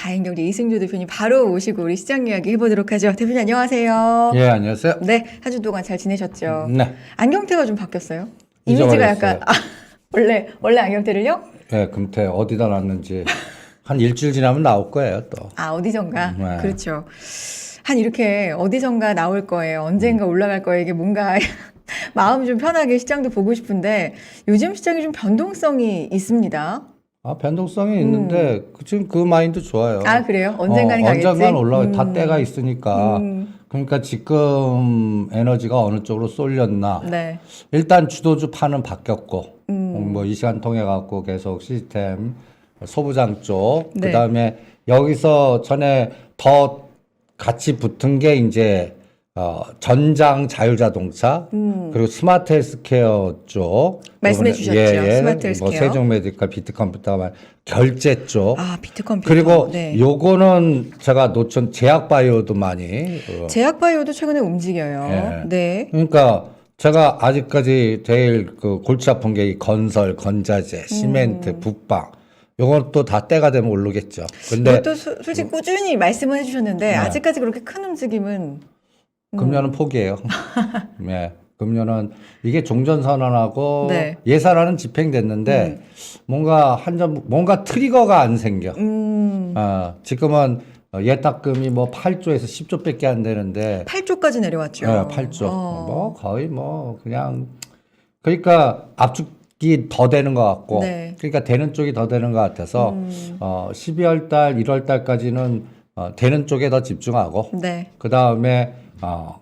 다행경제 이승조 대표님 바로 오시고 우리 시장 이야기 해보도록 하죠. 대표님 안녕하세요. 예, 안녕하세요. 네, 한 주 동안 잘 지내셨죠? 네. 안경테가 좀 바뀌었어요? 이미지가 잊어버렸어요. 약간 원래 안경테를요? 예, 금태 어디다 놨는지 한 일주일 지나면 나올 거예요, 또. 어디선가. 네. 그렇죠. 한 이렇게 어디선가 나올 거예요. 언젠가 올라갈 거예요. 이게 뭔가 마음 좀 편하게 시장도 보고 싶은데 요즘 시장이 좀 변동성이 있습니다. 변동성이 있는데 지금 그 마인드 좋아요. 그래요? 언젠가는 가겠지? 언젠간 올라가 다 때가 있으니까. 음. 그러니까 지금 에너지가 어느 쪽으로 쏠렸나. 네. 일단 주도주 판은 바뀌었고, 뭐 이 시간 통해 갖고 계속 시스템 소부장 쪽, 네. 그다음에 여기서 전에 더 같이 붙은 게 이제 전장 자율자동차 그리고 스마트 헬스케어 쪽 말씀해 요번에- 주셨죠. 스마트 헬스케어. 뭐 세종메디컬, 비트컴퓨터가 결제 쪽 비트컴퓨터. 그리고 네. 요거는 제가 놓친 제약바이오도 많이 제약바이오도 최근에 움직여요. 예. 네. 그러니까 제가 아직까지 제일 그 골치 아픈 게 이 건설, 건자재, 시멘트, 붙방 요것도 다 때가 되면 오르겠죠. 근데 이것도 솔직히 꾸준히 말씀을 해주셨는데 네. 아직까지 그렇게 큰 움직임은 금년은 포기해요. 네. 금년은 이게 종전선언하고 네. 예산안은 집행됐는데 뭔가 트리거가 안 생겨. 지금은 예탁금이 뭐 8조에서 10조밖에 안 되는데 8조까지 내려왔죠. 네, 8조. 뭐 거의 뭐 그냥 그러니까 압축이 더 되는 것 같고 네. 그러니까 되는 쪽이 더 되는 것 같아서 12월 달, 1월 달까지는 되는 쪽에 더 집중하고 네. 그 다음에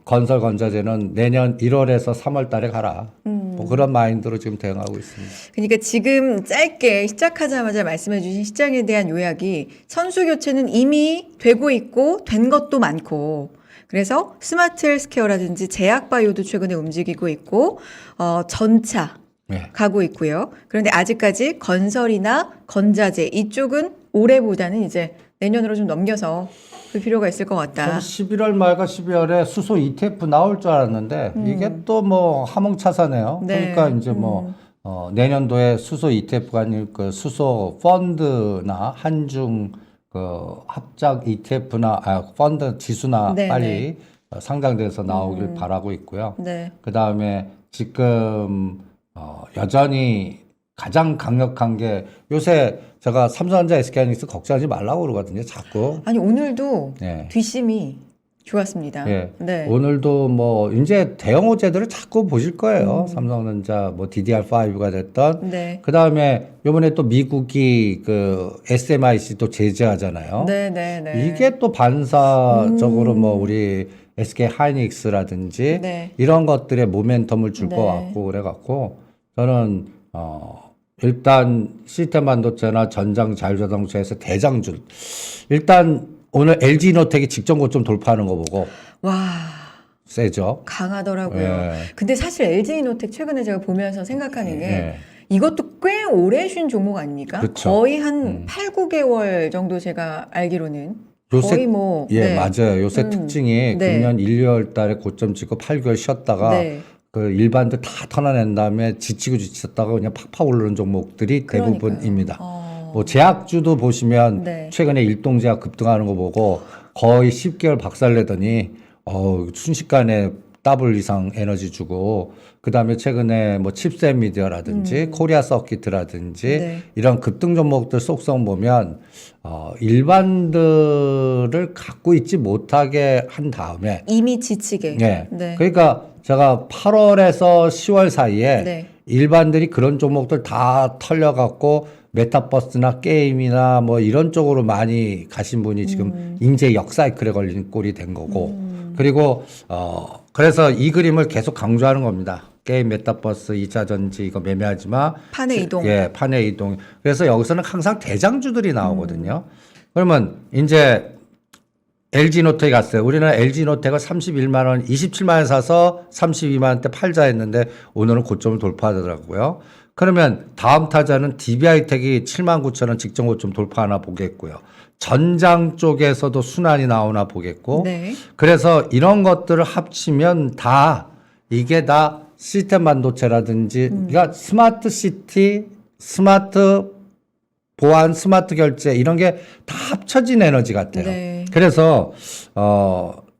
건설 건자재는 내년 1월에서 3월 달에 가라. 뭐 그런 마인드로 지금 대응하고 있습니다. 그러니까 지금 짧게 시작하자마자 말씀해 주신 시장에 대한 요약이 선수 교체는 이미 되고 있고 된 것도 많고 그래서 스마트 헬스케어라든지 제약바이오도 최근에 움직이고 있고 전차 네. 가고 있고요. 그런데 아직까지 건설이나 건자재 이쪽은 올해보다는 이제 내년으로 좀 넘겨서 볼 필요가 있을 것 저는 같다. 11월 말과 12월에 수소 ETF 나올 줄 알았는데 이게 또 뭐 하몽차사네요. 네. 그러니까 이제 내년도에 수소 ETF가 아닌 그 수소 펀드나 한중 그 합작 ETF나 펀드 지수나 네, 빨리 상장돼서 나오길 바라고 있고요. 네. 그 다음에 지금 여전히 가장 강력한 게 요새 제가 삼성전자 SK하이닉스 걱정하지 말라고 그러거든요. 자꾸. 아니 오늘도 네. 뒷심이 좋았습니다. 예. 네. 오늘도 뭐 이제 대형 호재들을 자꾸 보실 거예요. 삼성전자 뭐 DDR5가 됐던. 네. 그 다음에 요번에 또 미국이 그 SMIC 또 제재하잖아요. 네. 이게 또 반사적으로 뭐 우리 SK 하이닉스라든지 네. 이런 것들의 모멘텀을 줄 것 네. 같고 그래갖고 저는 일단 시스템 반도체나 전장 자율자동차에서 대장주 일단 오늘 LG이노텍이 직전 고점 돌파하는 거 보고 와 세죠. 강하더라고요. 예. 근데 사실 LG이노텍 최근에 제가 보면서 생각하는 게 예. 이것도 꽤 오래 쉰 종목 아닙니까? 그렇죠. 거의 한 8, 9개월 정도 제가 알기로는 요새 거의 뭐 예, 맞아요. 요새 특징이 네. 금년 1, 2월 달에 고점 찍고 8개월 쉬었다가 네. 그 일반들 다 털어낸 다음에 지치고 지쳤다가 그냥 팍팍 오르는 종목들이 그러니까요. 대부분입니다. 뭐 제약주도 보시면 네. 최근에 일동제약 급등하는 거 보고 거의 10개월 박살내더니 순식간에 더블 이상 에너지 주고 그다음에 최근에 뭐 칩셋 미디어라든지 코리아 서킷이라든지 네. 이런 급등 종목들 속성 보면 일반들을 갖고 있지 못하게 한 다음에 이미 지치게. 네. 네. 그러니까 제가 8월에서 10월 사이에 네. 일반들이 그런 종목들 다 털려갖고 메타버스나 게임이나 뭐 이런 쪽으로 많이 가신 분이 지금 인재 역사이클에 걸린 꼴이 된 거고 그리고 그래서 이 그림을 계속 강조하는 겁니다. 게임, 메타버스, 2차 전지 이거 매매하지 마. 판의 이동. 예, 판의 이동. 그래서 여기서는 항상 대장주들이 나오거든요. 그러면 이제 LG노텍이 갔어요. 우리는 LG노텍을 31만 원, 27만 원 사서 32만 원대 팔자 했는데 오늘은 고점을 돌파하더라고요. 그러면 다음 타자는 DB하이텍이 7만 9천 원 직전 고점 돌파하나 보겠고요. 전장 쪽에서도 순환이 나오나 보겠고. 네. 그래서 이런 것들을 합치면 이게 다 시스템 반도체라든지 그러니까 스마트 시티, 스마트 보안, 스마트 결제 이런 게 다 합쳐진 에너지 같아요. 네. 그래서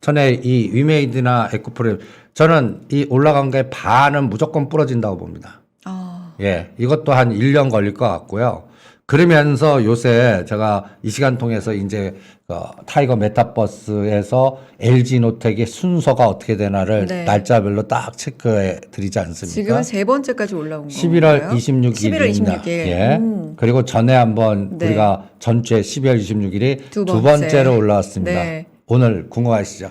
전에 이 위메이드나 에코프로 저는 이 올라간 게 반은 무조건 부러진다고 봅니다. 예, 이것도 한 1년 걸릴 것 같고요. 그러면서 요새 제가 이 시간 통해서 이제 타이거 메타버스에서 LG 노텍의 순서가 어떻게 되나를 네. 날짜별로 딱 체크해 드리지 않습니까? 지금은 세 번째까지 올라온 거예요. 11월 26일입니다. 11월 26일. 예. 그리고 전에 한번 네. 우리가 전주에 12월 26일이 두 두 번째. 번째로 올라왔습니다. 네. 오늘 궁금하시죠?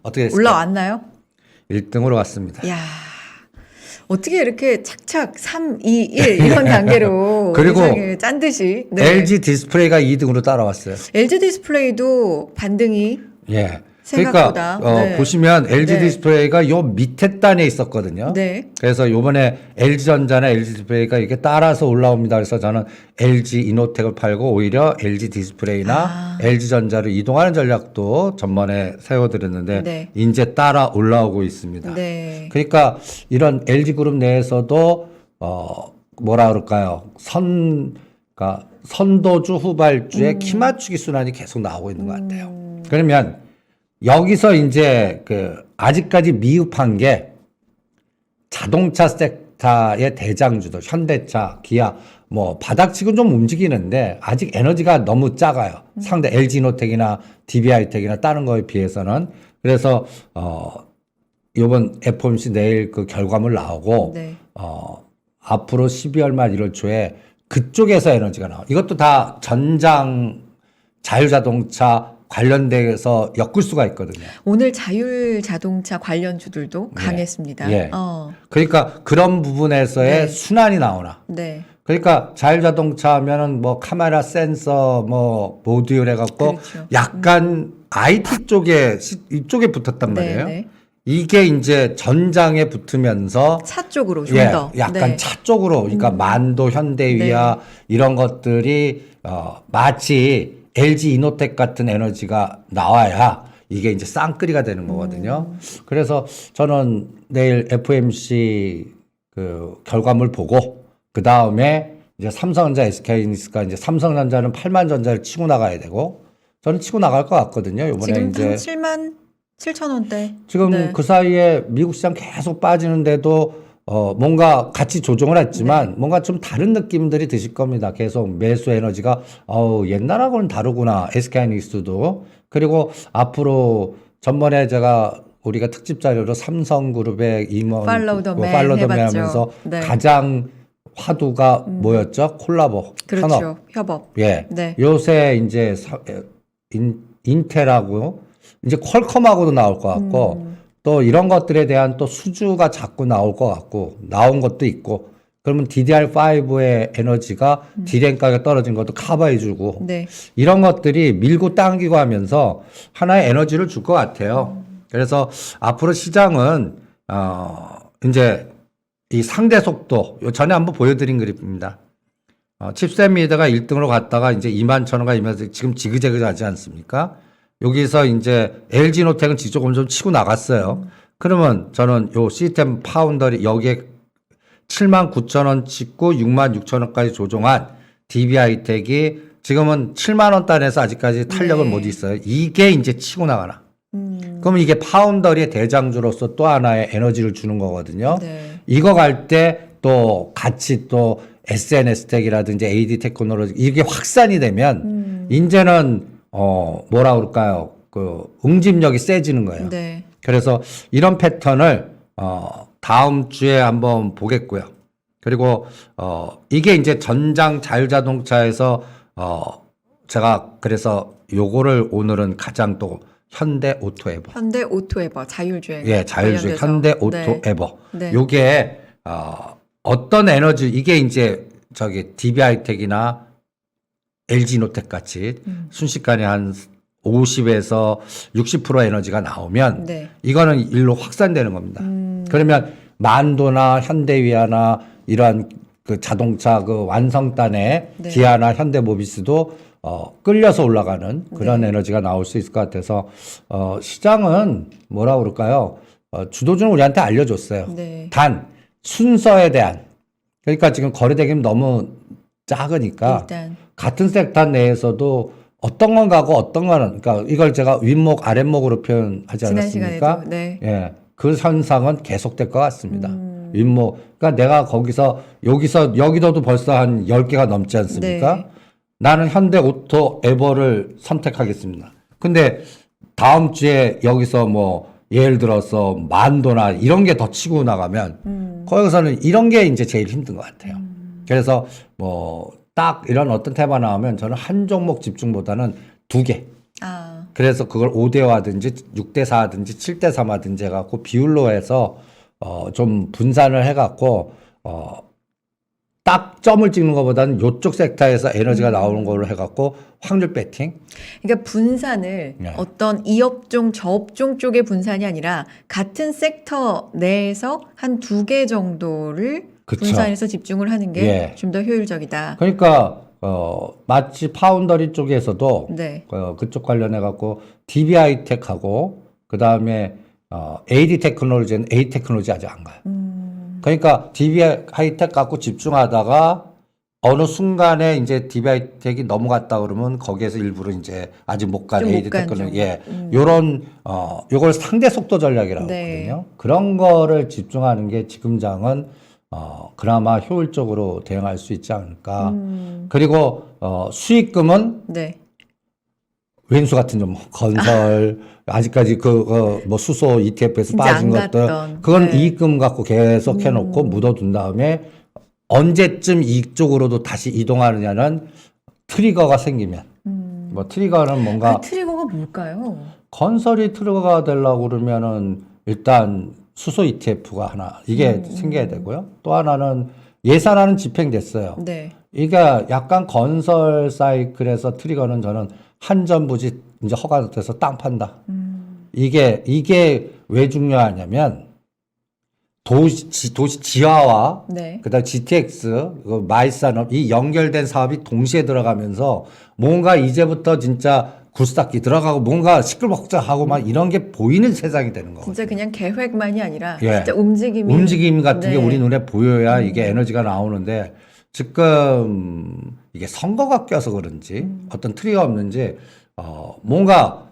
어떻게 됐을까요? 올라왔나요? 1등으로 왔습니다. 야 어떻게 이렇게 착착 3, 2, 1 이런 단계로 그리고 세상에 짠 듯이 네. LG 디스플레이가 2등으로 따라왔어요. LG 디스플레이도 반등이 예. 생각보다. 그러니까 네. 보시면 LG 네. 디스플레이가 요 밑에 단에 있었거든요. 네. 그래서 요번에 LG전자나 LG 디스플레이가 이렇게 따라서 올라옵니다. 그래서 저는 LG 이노텍을 팔고 오히려 LG 디스플레이나 LG전자로 이동하는 전략도 전번에 세워드렸는데 네. 이제 따라 올라오고 있습니다. 네. 그러니까 이런 LG 그룹 내에서도 뭐라 그럴까요? 그러니까 선도주 후발주의 키 맞추기 순환이 계속 나오고 있는 것 같아요. 그러면 여기서 이제 아직까지 미흡한 게 자동차 섹터의 대장주들, 현대차, 기아, 뭐 바닥치고 좀 움직이는데 아직 에너지가 너무 작아요. 상대 LG노텍이나 DB하이텍이나 다른 거에 비해서는. 그래서 이번 FOMC 내일 그 결과물 나오고 네. 앞으로 12월 말 1월 초에 그쪽에서 에너지가 나와. 이것도 다 전장 자율자동차 관련돼서 엮을 수가 있거든요. 오늘 자율 자동차 관련주들도 강했습니다. 예. 그러니까 그런 부분에서의 네. 순환이 나오나. 네. 그러니까 자율자동차 하면은 뭐 카메라 센서 뭐 모듈 해갖고 그렇죠. 약간 IT 쪽에 이쪽에 붙었단 네, 말이에요. 네. 이게 이제 전장에 붙으면서 차 쪽으로 좀 예, 더. 약간 네. 차 쪽으로 그러니까 만도, 현대위아 이런 것들이 마치 LG 이노텍 같은 에너지가 나와야 이게 이제 쌍끌이가 되는 거거든요. 그래서 저는 내일 FOMC 그 결과물 보고 그 다음에 이제 삼성전자, SK하이닉스가 이제 삼성전자는 8만 전자를 치고 나가야 되고 저는 치고 나갈 것 같거든요. 이번에 지금 이제 한 7만 7천 원대. 지금 네. 그 사이에 미국 시장 계속 빠지는데도 뭔가 같이 조정을 했지만 뭔가 좀 다른 느낌들이 드실 겁니다. 계속 매수 에너지가 옛날하고는 다르구나. SK하이닉스도. 그리고 앞으로 전번에 우리가 특집 자료로 삼성그룹의 임원 팔로우 더 맨 팔로우 더 맨 해봤죠. 하면서 네. 가장 화두가 뭐였죠? 콜라보. 그렇죠. 산업. 협업. 예. 네. 요새 이제 인텔하고 이제 퀄컴하고도 나올 것 같고 또 이런 것들에 대한 또 수주가 자꾸 나올 것 같고 나온 것도 있고 그러면 DDR5의 에너지가 D램 가격 떨어진 것도 커버해주고 네. 이런 것들이 밀고 당기고 하면서 하나의 에너지를 줄 것 같아요. 그래서 앞으로 시장은 이제 이 상대 속도 전에 한번 보여드린 그림입니다. 칩셋 미드가 1등으로 갔다가 이제 2만 천 원가 이면서 지금 지그재그하지 않습니까? 여기서 이제 LG 노텍은 지조금 좀 치고 나갔어요. 그러면 저는 요 시스템 파운더리 여기에 7만 9천 원 찍고 6만 6천 원까지 조정한 DB하이텍이 지금은 7만 원 단에서 아직까지 탄력을 네. 못 있어요. 이게 이제 치고 나가나. 그러면 이게 파운더리의 대장주로서 또 하나의 에너지를 주는 거거든요. 네. 이거 갈 때 또 같이 또 SNS텍이라든지 AD 테크놀로지 이게 확산이 되면 이제는 뭐라 그럴까요? 그 응집력이 세지는 거예요. 네. 그래서 이런 패턴을 다음 주에 한번 보겠고요. 그리고 이게 이제 전장 자율자동차에서 제가 그래서 요거를 오늘은 가장 또 현대 오토에버. 현대 오토에버 자율주행. 예, 자율주행 관련돼서. 현대 네. 오토에버. 네. 요게 어떤 에너지 이게 이제 DB하이텍이나 LG노텍 같이 순식간에 한 50에서 60% 에너지가 나오면 네. 이거는 일로 확산되는 겁니다. 그러면 만도나 현대위아나 이러한 그 자동차 그 완성단에 네. 기아나 현대모비스도 끌려서 올라가는 그런 에너지가 나올 수 있을 것 같아서 시장은 뭐라 그럴까요? 주도주는 우리한테 알려줬어요. 네. 단 순서에 대한 그러니까 지금 거래대금이 너무 작으니까 일단 같은 섹터 내에서도 어떤 건 가고 어떤 거는 그러니까 이걸 제가 윗목 아랫목으로 표현하지 지난 않았습니까? 시간에도 네. 예. 그 현상은 계속될 것 같습니다. 윗목 그러니까 내가 거기서 여기서도 벌써 한 10개가 넘지 않습니까? 네. 나는 현대 오토 에버를 선택하겠습니다. 근데 다음 주에 여기서 뭐 예를 들어서 만도나 이런 게 더 치고 나가면 거기서는 이런 게 이제 제일 힘든 것 같아요. 그래서 뭐 딱 이런 어떤 테마 나오면 저는 한 종목 집중보다는 2개. 아, 그래서 그걸 5대5하든지 6대4하든지 7대3하든지 해갖고 비율로 해서 좀 분산을 해갖고 딱 점을 찍는 것보다는 요쪽 섹터에서 에너지가 나오는 걸로 해갖고 확률 배팅. 그러니까 분산을 네. 어떤 이 업종 저 업종 쪽의 분산이 아니라 같은 섹터 내에서 한 2개 정도를 그쵸. 분산해서 집중을 하는 게 예. 좀 더 효율적이다. 그러니까 마치 파운더리 쪽에서도 네. 그쪽 관련해 갖고 DBI 텍하고 그 다음에 AD 테크놀로지는 A 테크놀로지 아직 안 가요. 그러니까 DBI 텍 갖고 집중하다가 어느 순간에 이제 DBI 텍이 넘어갔다 그러면 거기에서 일부러 이제 아직 못 간 좀 AD 못 간 테크놀로지 좀. 예 요런 요걸 상대 속도 전략이라고 네. 하거든요. 그런 거를 집중하는 게 지금 장은 그나마 효율적으로 대응할 수 있지 않을까. 그리고 수익금은 네. 왼수 같은 좀 건설 아직까지 뭐 수소 ETF에서 진짜 빠진 안 것들 갔던. 그건 네. 이익금 갖고 계속 해놓고 묻어둔 다음에 언제쯤 이익 쪽으로도 다시 이동하느냐는 트리거가 생기면 뭐 트리거는 뭔가 그 트리거가 뭘까요? 건설이 트리거가 되려고 그러면은 일단 수소 ETF가 하나 이게 생겨야 되고요. 또 하나는 예산안은 집행됐어요. 네. 이게 약간 건설 사이클에서 트리거는 저는 한전부지 이제 허가돼서 땅 판다. 이게 왜 중요하냐면 도시 지하와 네. 그다음 GTX 마이산업 이 연결된 사업이 동시에 들어가면서 뭔가 이제부터 진짜 굴삭기 들어가고 뭔가 시끌벅적하고 막 이런 게 보이는 세상이 되는 거거든요. 진짜 그냥 계획만이 아니라 예. 진짜 움직임이 움직임 같은 게 네. 우리 눈에 보여야 이게 에너지가 나오는데 지금 이게 선거가 껴서 그런지 어떤 트리가 없는지 뭔가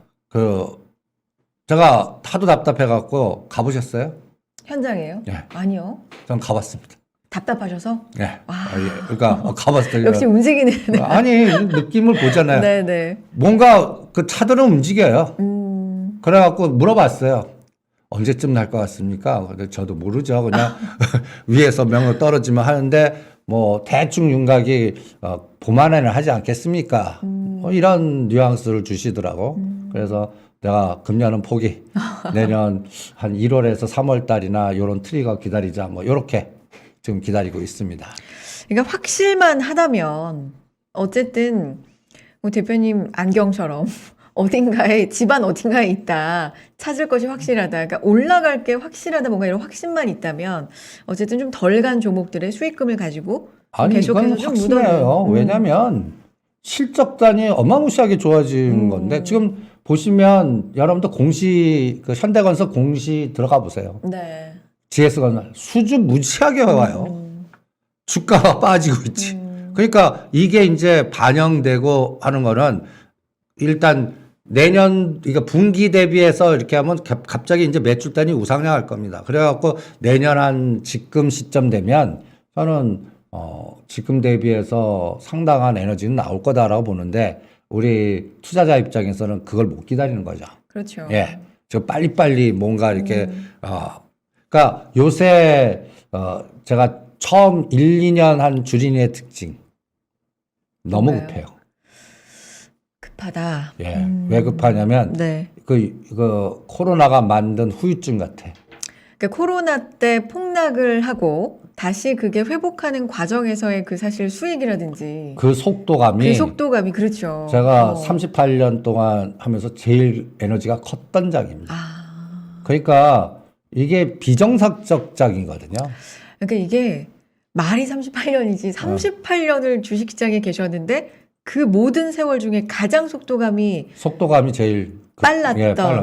제가 하도 답답해 갖고 가보셨어요? 현장이에요? 예. 아니요. 전 가봤습니다. 답답하셔서? 예. 예. 그러니까 가봤어요. 역시 움직이는. 아니 느낌을 보잖아요. 네네. 뭔가 그 차들은 움직여요. 그래갖고 물어봤어요. 언제쯤 날 것 같습니까? 근데 저도 모르죠. 그냥 위에서 명령 떨어지면 하는데 뭐 대충 윤곽이 봄 안에는 하지 않겠습니까? 이런 뉘앙스를 주시더라고. 그래서 내가 금년은 포기. 내년 한 1월에서 3월 달이나 이런 트리거 기다리자. 뭐 이렇게 지금 기다리고 있습니다. 그러니까 확실만 하다면 어쨌든 뭐 대표님 안경처럼 어딘가에 집안 어딘가에 있다 찾을 것이 확실하다. 그러니까 올라갈 게 확실하다 뭔가 이런 확신만 있다면 어쨌든 좀 덜 간 종목들의 수익금을 가지고 아니 계속해서 이건 좀 확실해요. 묻어놓은. 왜냐하면 실적단이 어마무시하게 좋아진 건데 지금 보시면 여러분들 그 현대건설 공시 들어가 보세요. 네. GS건설 수주 무지하게 와요. 주가가 빠지고 있지. 그러니까 이게 이제 반영되고 하는 거는 일단 내년 이거 분기 대비해서 이렇게 하면 갑자기 이제 매출단이 우상향할 겁니다. 그래갖고 내년 한 지금 시점 되면 저는 지금 대비해서 상당한 에너지는 나올 거다라고 보는데 우리 투자자 입장에서는 그걸 못 기다리는 거죠. 그렇죠. 예, 저 빨리빨리 뭔가 이렇게 그러니까 요새 제가 처음 1, 2년 한 주린이의 특징 너무 뭔가요? 급해요. 급하다. 예, 왜 급하냐면 네. 그 코로나가 만든 후유증 같아. 그러니까 코로나 때 폭락을 하고 다시 그게 회복하는 과정에서의 그 사실 수익이라든지 그 속도감이 그 속도감이 그렇죠. 제가 38년 동안 하면서 제일 에너지가 컸던 장입니다. 아, 그러니까 이게 비정상적 장이거든요. 그러니까 이게 말이 38년이지 38년을 주식시장에 계셨는데 그 모든 세월 중에 가장 속도감이 제일 빨랐던.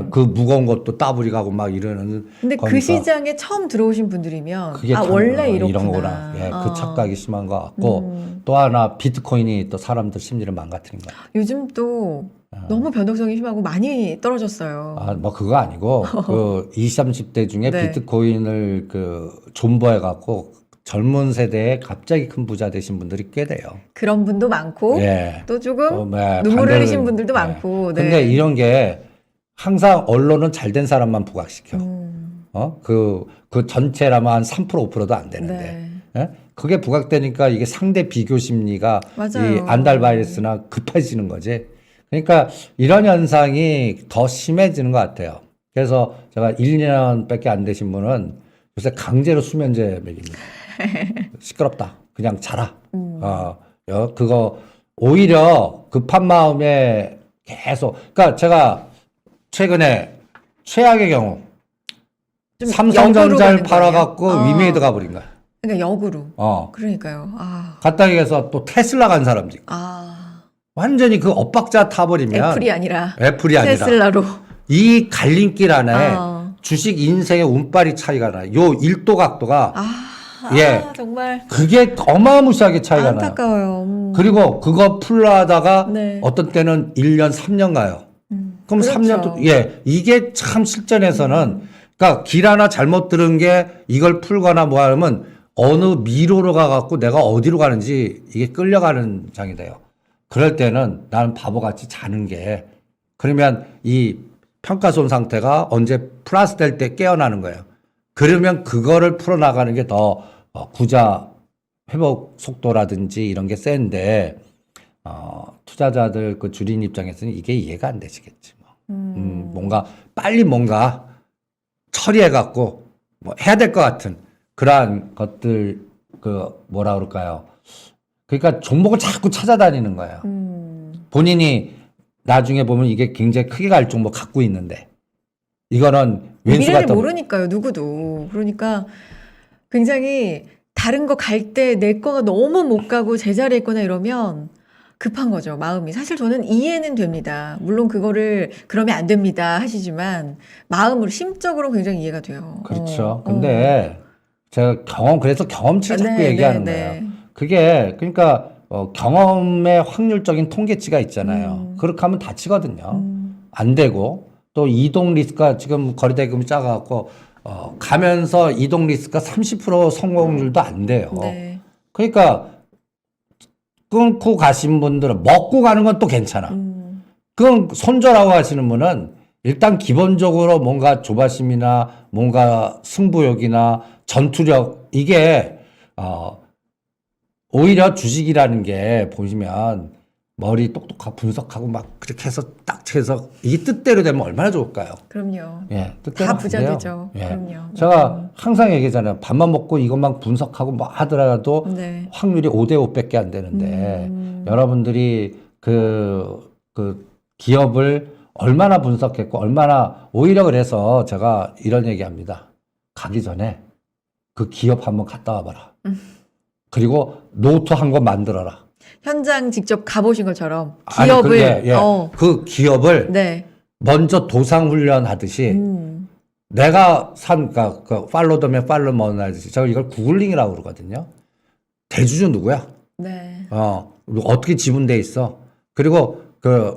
예, 그 무거운 것도 따블이 가고 막 이러는. 근데 그 거니까 시장에 처음 들어오신 분들이면 그게 원래 이런 이렇구나. 거구나. 예, 그 착각이 심한 것 같고 또 하나 비트코인이 또 사람들 심리를 망가뜨린 것 같아요. 요즘 또 너무 변동성이 심하고 많이 떨어졌어요. 아, 뭐 그거 아니고 그 20, 30대 중에 네. 비트코인을 그 존버해 갖고 젊은 세대에 갑자기 큰 부자 되신 분들이 꽤 돼요. 그런 분도 많고 예. 또 조금 네, 눈물 반대로- 흘리신 분들도 예. 많고. 네. 근데 이런 게 항상 언론은 잘 된 사람만 부각시켜. 그 전체라면 한 3%, 5%도 안 되는데. 네. 예? 그게 부각되니까 이게 상대 비교 심리가 맞아요. 이 안달 바이러스나 급해지는 거지. 그러니까 이런 현상이 더 심해지는 것 같아요. 그래서 제가 1, 2년밖에 안 되신 분은 요새 강제로 수면제 먹입니다. 시끄럽다. 그냥 자라. 그거 오히려 급한 마음에 계속. 그러니까 제가 최근에 최악의 경우 좀 역으로 삼성전자를 가는 팔아갖고 거예요? 위메이드 가버린 거야. 그러니까 역으로. 그러니까요. 갔다 해서 또 테슬라 간 사람도 있고. 완전히 그 엇박자 타버리면 애플이 아니라 이 테슬라로. 갈림길 안에 아. 주식 인생의 운빨이 차이가 나요. 요 1도 각도가 예. 정말 그게 어마무시하게 차이가 나요. 안타까워요. 그리고 그거 풀라다가 네. 어떤 때는 1년, 3년 가요. 그럼 그렇죠. 3년도 이게 참 실전에서는 그러니까 길 하나 잘못 들은 게 이걸 풀거나 뭐 하면 어느 미로로 가갖고 내가 어디로 가는지 이게 끌려가는 장이 돼요. 그럴 때는 나는 바보같이 자는 게 그러면 이 평가손 상태가 언제 플러스 될 때 깨어나는 거예요. 그러면 그거를 풀어나가는 게 더 구자 회복 속도라든지 이런 게 센데 투자자들 그 주린 입장에서는 이게 이해가 안 되시겠지. 뭔가 빨리 뭔가 처리해갖고 뭐 해야 될 것 같은 그러한 것들 그 뭐라 그럴까요? 그러니까 종목을 자꾸 찾아다니는 거예요. 본인이 나중에 보면 이게 굉장히 크게 갈 종목 갖고 있는데 이거는 왼수 미래를 같은 모르니까요, 누구도. 그러니까 굉장히 다른 거 갈 때 내 거가 너무 못 가고 제자리에 있거나 이러면 급한 거죠, 마음이. 사실 저는 이해는 됩니다. 물론 그거를 그러면 안 됩니다 하시지만 마음으로, 심적으로 굉장히 이해가 돼요. 그렇죠. 근데 제가 그래서 경험치 자꾸 네, 얘기하는 네, 거예요. 네. 그게 그러니까 경험의 확률적인 통계치가 있잖아요. 그렇게 하면 다치거든요. 안 되고 또 이동 리스크가 지금 거리대금이 작아갖고 가면서 이동 리스크가 30% 성공률도 안 돼요. 네. 그러니까 끊고 가신 분들은 먹고 가는 건 또 괜찮아. 그건 손절하고 하시는 분은 일단 기본적으로 뭔가 조바심이나 뭔가 승부욕이나 전투력 이게 오히려 주식이라는 게 보시면 머리 똑똑하고 분석하고 막 그렇게 해서 딱 채서 이게 뜻대로 되면 얼마나 좋을까요? 그럼요. 예, 뜻대로 다 안 부자 돼요. 되죠. 예. 그럼요. 제가 항상 얘기하잖아요. 밥만 먹고 이것만 분석하고 뭐 하더라도 네. 확률이 5대 5밖에 안 되는데 여러분들이 그 기업을 얼마나 분석했고 얼마나 오히려 그래서 제가 이런 얘기합니다. 가기 전에 그 기업 한번 갔다 와봐라. 그리고 노트 한 거 만들어라. 현장 직접 가보신 것처럼 아니, 기업을 그게, 그 기업을 네. 먼저 도상 훈련하듯이 내가 그러니까 그 팔로더면 팔로먼 하듯이 제가 이걸 구글링이라고 그러거든요. 대주주 누구야? 네. 어떻게 지분돼 있어? 그리고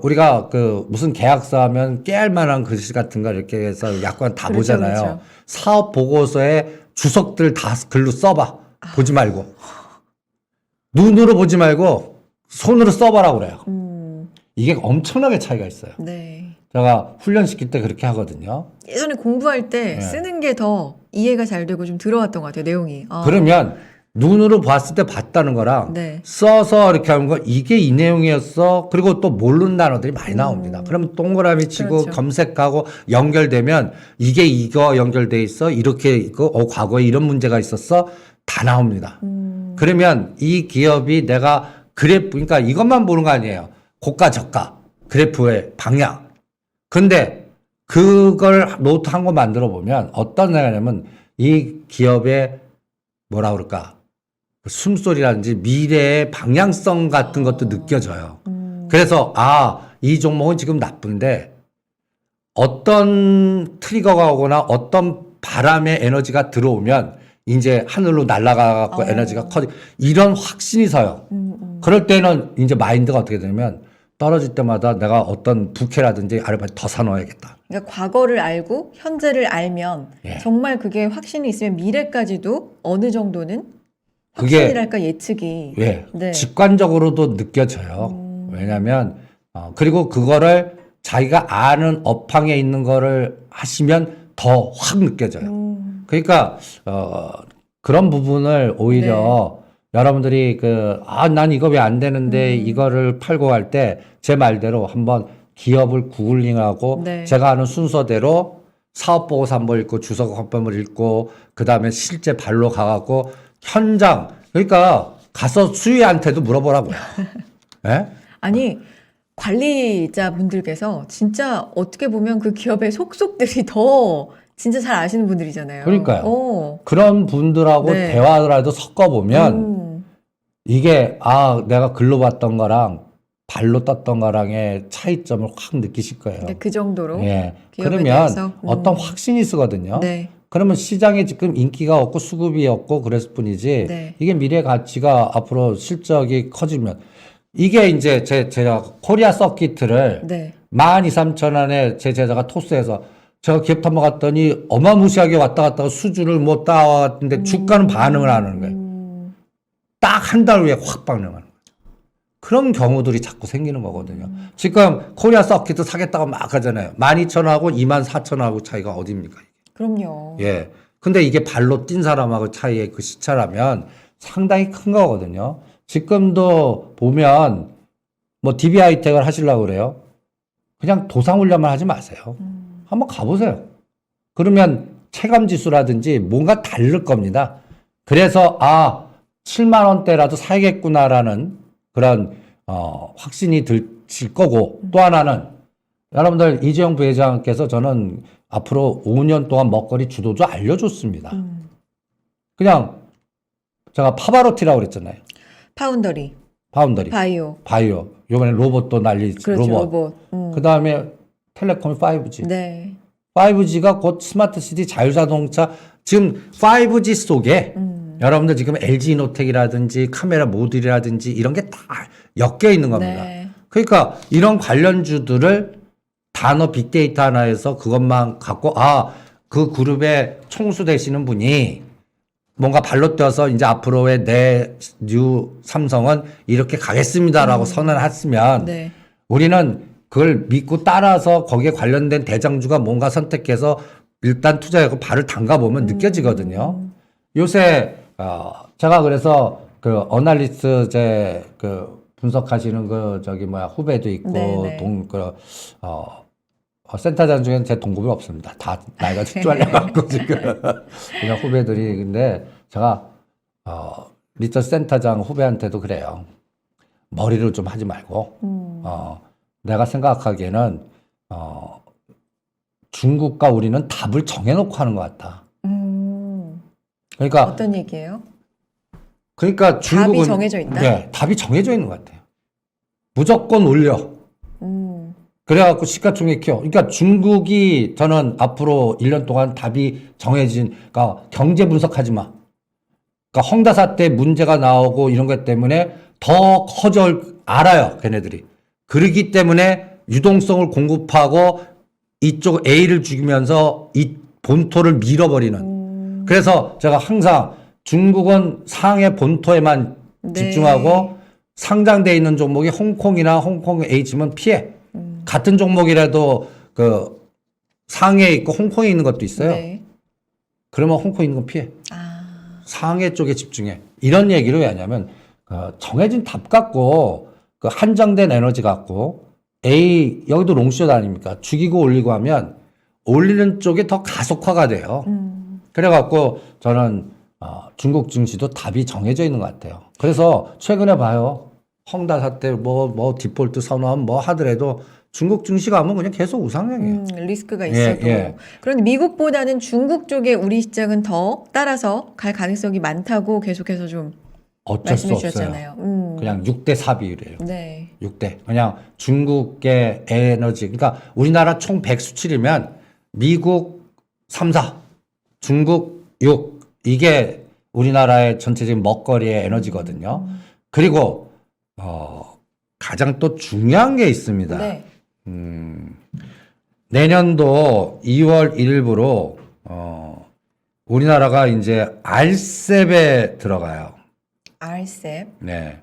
우리가 무슨 계약서 하면 깨알 만한 글씨 같은 거 이렇게 해서 약관 다 그렇죠, 보잖아요. 그렇죠. 사업 보고서에 주석들 다 글로 써봐. 보지 말고. 눈으로 보지 말고 손으로 써봐라고 그래요. 이게 엄청나게 차이가 있어요. 네. 제가 훈련시킬 때 그렇게 하거든요. 예전에 공부할 때 네. 쓰는 게 더 이해가 잘 되고 좀 들어왔던 것 같아요, 내용이. 그러면 눈으로 봤을 때 봤다는 거랑 네. 써서 이렇게 하는 거 이게 이 내용이었어. 그리고 또 모르는 단어들이 많이 나옵니다. 그러면 동그라미 치고 그렇죠. 검색하고 연결되면 이게 이거 연결돼 있어. 이렇게 있고 과거에 이런 문제가 있었어. 다 나옵니다. 그러면 이 기업이 내가 그래프 그러니까 이것만 보는 거 아니에요. 고가 저가 그래프의 방향. 근데 그걸 노트 한 거 만들어 보면 어떤 내용이냐면 이 기업의 뭐라 그럴까 숨소리라든지 미래의 방향성 같은 것도 느껴져요. 그래서 이 종목은 지금 나쁜데 어떤 트리거가 오거나 어떤 바람의 에너지가 들어오면 이제 하늘로 날아가고 에너지가 커지 이런 확신이 서요. 그럴 때는 이제 마인드가 어떻게 되냐면 떨어질 때마다 내가 어떤 부캐라든지 아르바이트 더 사놓아야겠다. 그러니까 과거를 알고 현재를 알면 예. 정말 그게 확신이 있으면 미래까지도 어느 정도는 그게 확신이랄까 예측이 예, 네. 직관적으로도 느껴져요. 왜냐하면 그리고 그거를 자기가 아는 업황에 있는 거를 하시면 더 확 느껴져요. 그러니까 그런 부분을 오히려 여러분들이 난 이거 왜 안 되는데 이거를 팔고 갈 때 제 말대로 한번 기업을 구글링하고 네. 제가 아는 순서대로 사업 보고서 한번 읽고 주소 한번 읽고 그다음에 실제 발로 가갖고 현장 그러니까 가서 수의한테도 물어보라고요. 예? 아니 관리자분들께서 진짜 어떻게 보면 그 기업의 속속들이 더 진짜 잘 아시는 분들이잖아요. 그러니까요. 오. 그런 분들하고 네. 대화라도 섞어보면 이게 내가 글로 봤던 거랑 발로 떴던 거랑의 차이점을 확 느끼실 거예요. 그러니까 그 정도로 예. 기업에 그러면 대해서 어떤 확신이 쓰거든요. 네. 그러면 시장에 지금 인기가 없고 수급이 없고 그랬을 뿐이지 네. 이게 미래 가치가 앞으로 실적이 커지면 이게 이제 제가 코리아 서킷을 네. 12,300원에 제 제자가 토스해서 제가 기업 탐방 갔더니 어마무시하게 왔다 갔다가 수주를 못 따왔는데 주가는 반응을 안 하는 거예요. 딱 한 달 후에 확 반응하는 거예요. 그런 경우들이 자꾸 생기는 거거든요. 지금 코리아 서킷도 사겠다고 막 하잖아요. 12,000원하고 24,000원하고 차이가 어딥니까? 그럼요. 예. 근데 이게 발로 뛴 사람하고 차이의 그 시차라면 상당히 큰 거거든요. 지금도 보면 뭐 DB 하이텍을 하시려고 그래요. 그냥 도상훈련만 하지 마세요. 한번 가보세요. 그러면 체감 지수라든지 뭔가 다를 겁니다. 그래서 7만 원대라도 사야겠구나라는 그런 확신이 들칠 거고 또 하나는 여러분들 이재용 부회장께서 저는 앞으로 5년 동안 먹거리 주도주 알려줬습니다. 그냥 제가 파바로티라고 그랬잖아요. 파운더리, 파운더리, 바이오. 요번에 로봇도 그렇죠. 로봇. 그 다음에 텔레콤이 5G. 네. 5G가 곧 스마트 시티 자율자동차 지금 5G 속에 여러분들 지금 LG 이노텍이라든지 카메라 모듈이라든지 이런 게 다 엮여 있는 겁니다. 네. 그러니까 이런 관련주들을 단어 빅데이터 하나에서 그것만 갖고 그 그룹에 총수되시는 분이 뭔가 발로 뛰어서 이제 앞으로의 내 뉴 삼성은 이렇게 가겠습니다라고 선언했으면 네. 우리는 그걸 믿고 따라서 거기에 관련된 대장주가 뭔가 선택해서 일단 투자하고 발을 담가보면 느껴지거든요. 요새 제가 그래서 그 어널리스트 그 분석하시는 후배도 있고 네네. 센터장 중에는 제 동급이 없습니다. 다 나이가 축출해갖고 지금 그냥 후배들이 근데 제가 리서치 센터장 후배한테도 그래요. 머리를 좀 하지 말고 내가 생각하기에는 중국과 우리는 답을 정해놓고 하는 것 같다. 그러니까 어떤 얘기예요? 그러니까 중국은 답이 정해져 있다? 네, 답이 정해져 있는 것 같아요. 무조건 올려. 그래갖고 시가총액 키워. 그러니까 중국이 저는 앞으로 1년 동안 답이 그러니까 경제 분석하지 마. 그러니까 헝다사 때 문제가 나오고 이런 것 때문에 더 알아요, 걔네들이. 그러기 때문에 유동성을 공급하고 이쪽 A를 죽이면서 이 본토를 밀어버리는. 그래서 제가 항상 중국은 상해 본토에만 집중하고 상장되어 있는 종목이 홍콩이나 홍콩 H면 피해. 같은 종목이라도 그 상해에 있고 홍콩에 있는 것도 있어요. 네. 그러면 홍콩에 있는 건 피해. 상해 쪽에 집중해. 이런 얘기를 왜 하냐면 정해진 답 갖고 그 한정된 에너지 갖고 여기도 롱숏 아닙니까? 죽이고 올리고 하면 올리는 쪽에 더 가속화가 돼요. 그래갖고 저는 중국 증시도 답이 정해져 있는 것 같아요. 그래서 최근에 봐요. 헝다사 때 디폴트 선언 하더라도 중국 증시가 하면 그냥 계속 우상향이에요. 리스크가 있어도. 그런데 미국보다는 중국 쪽에 우리 시장은 더 따라서 갈 가능성이 많다고 계속해서 좀 어쩔 수 말씀해 없어요. 주셨잖아요. 그냥 6대 4 비율이에요. 네. 6대. 그냥 중국의 에너지. 그러니까 우리나라 총 100수출이면 미국 3, 4, 중국 6. 이게 우리나라의 전체적인 먹거리의 에너지거든요. 그리고 가장 또 중요한 게 있습니다. 네. 내년도 2월 1일부로 우리나라가 이제 RCEP에 들어가요. RCEP. 네.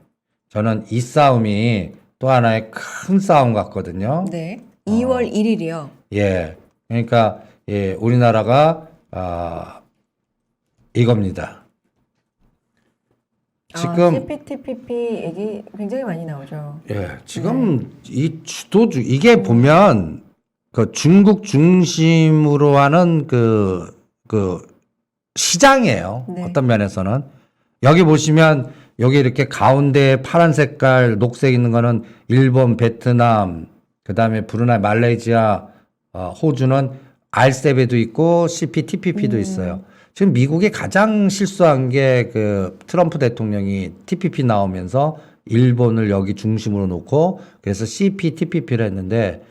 저는 이 싸움이 또 하나의 큰 싸움 같거든요. 네. 2월 1일이요. 예. 그러니까 예, 우리나라가 이겁니다. 지금 CPTPP 얘기 굉장히 많이 나오죠. 예, 지금 이 주도주 이게 보면 그 중국 중심으로 하는 그 시장이에요. 네. 어떤 면에서는 여기 보시면 여기 이렇게 가운데 파란 색깔 녹색 있는 거는 일본, 베트남, 그다음에 브루나이, 말레이시아, 호주는 RCEP에도 있고 CPTPP도 있어요. 지금 미국이 가장 실수한 게 그 트럼프 대통령이 TPP 나오면서 일본을 여기 중심으로 놓고 그래서 CPTPP를 했는데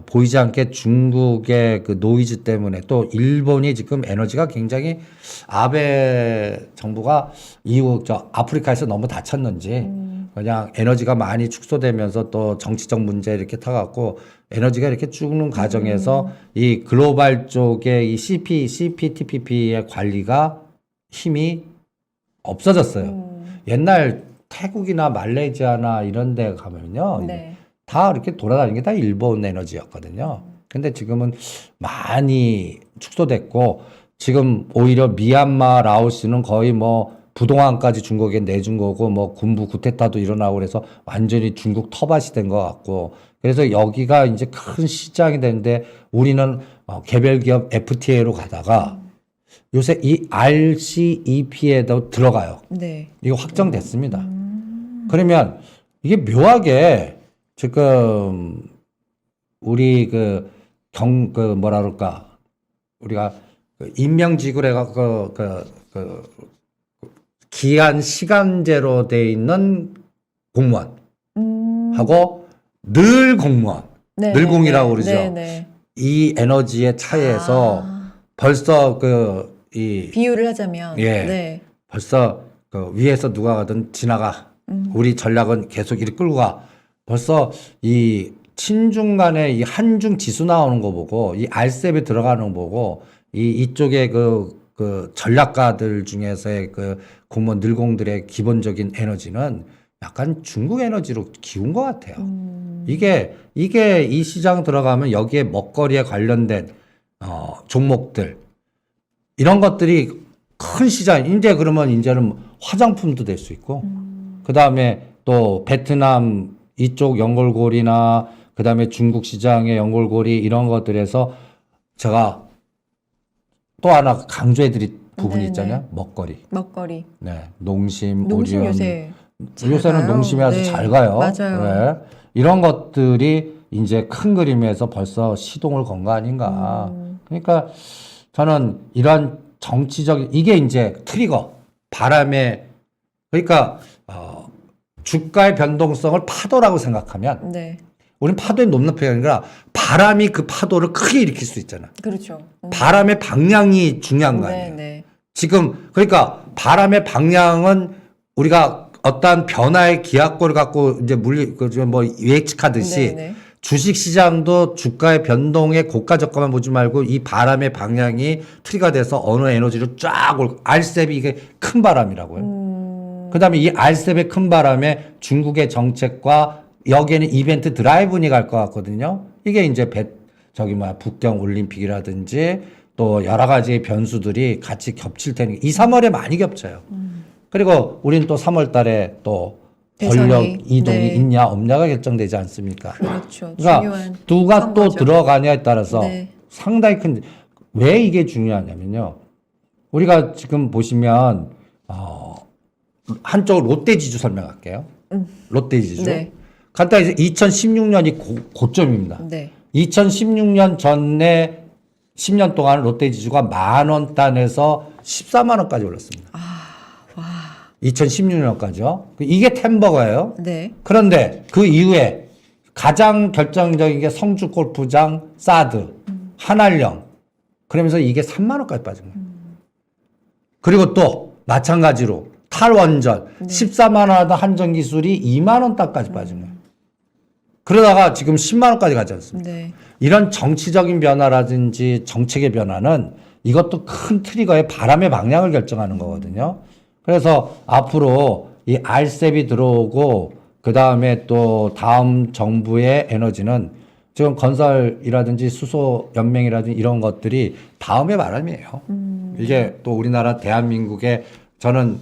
보이지 않게 중국의 그 노이즈 때문에 또 일본이 지금 에너지가 굉장히 아베 정부가 이후 아프리카에서 너무 다쳤는지 그냥 에너지가 많이 축소되면서 또 정치적 문제 이렇게 타갖고 에너지가 이렇게 죽는 과정에서 이 글로벌 쪽의 이 CPTPP의 관리가 힘이 없어졌어요. 옛날 태국이나 말레이시아나 이런 데 가면요. 네. 다 이렇게 돌아다니는 게 다 일본 에너지였거든요. 근데 지금은 많이 축소됐고 지금 오히려 미얀마, 라오스는 거의 뭐 부동산까지 중국에 내준 거고 뭐 군부 쿠데타도 일어나고 그래서 완전히 중국 터밭이 된 것 같고 그래서 여기가 이제 큰 시장이 되는데 우리는 개별 기업 FTA로 가다가 요새 이 RCEP에도 들어가요. 네. 이거 확정됐습니다. 그러면 이게 묘하게 지금 우리 뭐라 그럴까 우리가 임명직으로 기한 시간제로 돼 있는 공무원 하고 늘 공무원 네, 늘공이라고 네, 그러죠. 네, 네. 이 에너지의 차이에서 벌써 비유를 하자면 예. 네. 벌써 그 위에서 누가 가든 지나가. 우리 전략은 계속 이렇게 끌고 가. 벌써 이 친중 간의 이 한중 지수 나오는 거 보고 이 RCEP에 들어가는 거 보고 이쪽에 그 전략가들 중에서의 그 공무원 늘공들의 기본적인 에너지는 약간 중국 에너지로 기운 것 같아요. 이게 이 시장 들어가면 여기에 먹거리에 관련된 종목들 이런 것들이 큰 시장. 이제 그러면 이제는 화장품도 될 수 있고 그 다음에 또 베트남 이쪽 연골고리나 그 다음에 중국 시장의 연골고리 이런 것들에서 제가 또 하나 강조해드릴 부분이 네네. 있잖아요. 먹거리. 먹거리. 네, 농심, 농심 오리온. 요새 잘 요새는 가요. 농심이 아주 네. 잘 가요. 맞아요. 네. 이런 것들이 이제 큰 그림에서 벌써 시동을 건 거 아닌가. 그러니까 저는 이런 정치적인 이게 이제 트리거 바람에 그러니까 주가의 변동성을 파도라고 생각하면 네. 우리는 파도의 높낮이가 아니라 바람이 그 파도를 크게 일으킬 수 있잖아. 그렇죠. 바람의 방향이 중요한 거 네, 아니에요. 네. 지금 그러니까 바람의 방향은 우리가 어떠한 변화의 기압골을 갖고 이제 뭐 예측하듯이 네, 네. 주식 시장도 주가의 변동의 고가 저가만 보지 말고 이 바람의 방향이 트리가 돼서 어느 에너지로 쫙 올 RCEP이 이게 큰 바람이라고요. 그다음에 이 RCEP의 큰 바람에 중국의 정책과 여기에는 이벤트 드라이브니 갈 것 같거든요. 이게 이제 북경 올림픽이라든지 또 여러 가지 변수들이 같이 겹칠 테니 2, 3월에 많이 겹쳐요. 그리고 우린 또 3월 달에 또 대선이, 권력 이동이 네. 있냐 없냐가 결정되지 않습니까? 그렇죠. 그러니까 중요한 누가 또 선거죠. 들어가냐에 따라서 네. 상당히 큰, 왜 이게 중요하냐면요. 우리가 지금 보시면, 한쪽으로 롯데지주 설명할게요. 롯데지주. 네. 간단히 2016년이 고점입니다. 네. 2016년 전에 10년 동안 롯데지주가 10,000원 단에서 14만 원까지 올랐습니다. 와. 2016년까지요. 이게 템버거예요. 네. 그런데 그 이후에 가장 결정적인 게 성주 골프장, 사드, 한알령. 그러면서 이게 3만 원까지 빠진 거예요. 그리고 또 마찬가지로 탈원전 14만 원 하던 한전기술이 2만 원 딱까지 빠진 거예요. 그러다가 지금 10만 원까지 가지 않습니까? 네. 이런 정치적인 변화라든지 정책의 변화는 이것도 큰 트리거의 바람의 방향을 결정하는 거거든요. 그래서 앞으로 이 RCEP이 들어오고 그 다음에 또 다음 정부의 에너지는 지금 건설이라든지 수소연맹이라든지 이런 것들이 다음의 바람이에요. 이게 또 우리나라 대한민국에 저는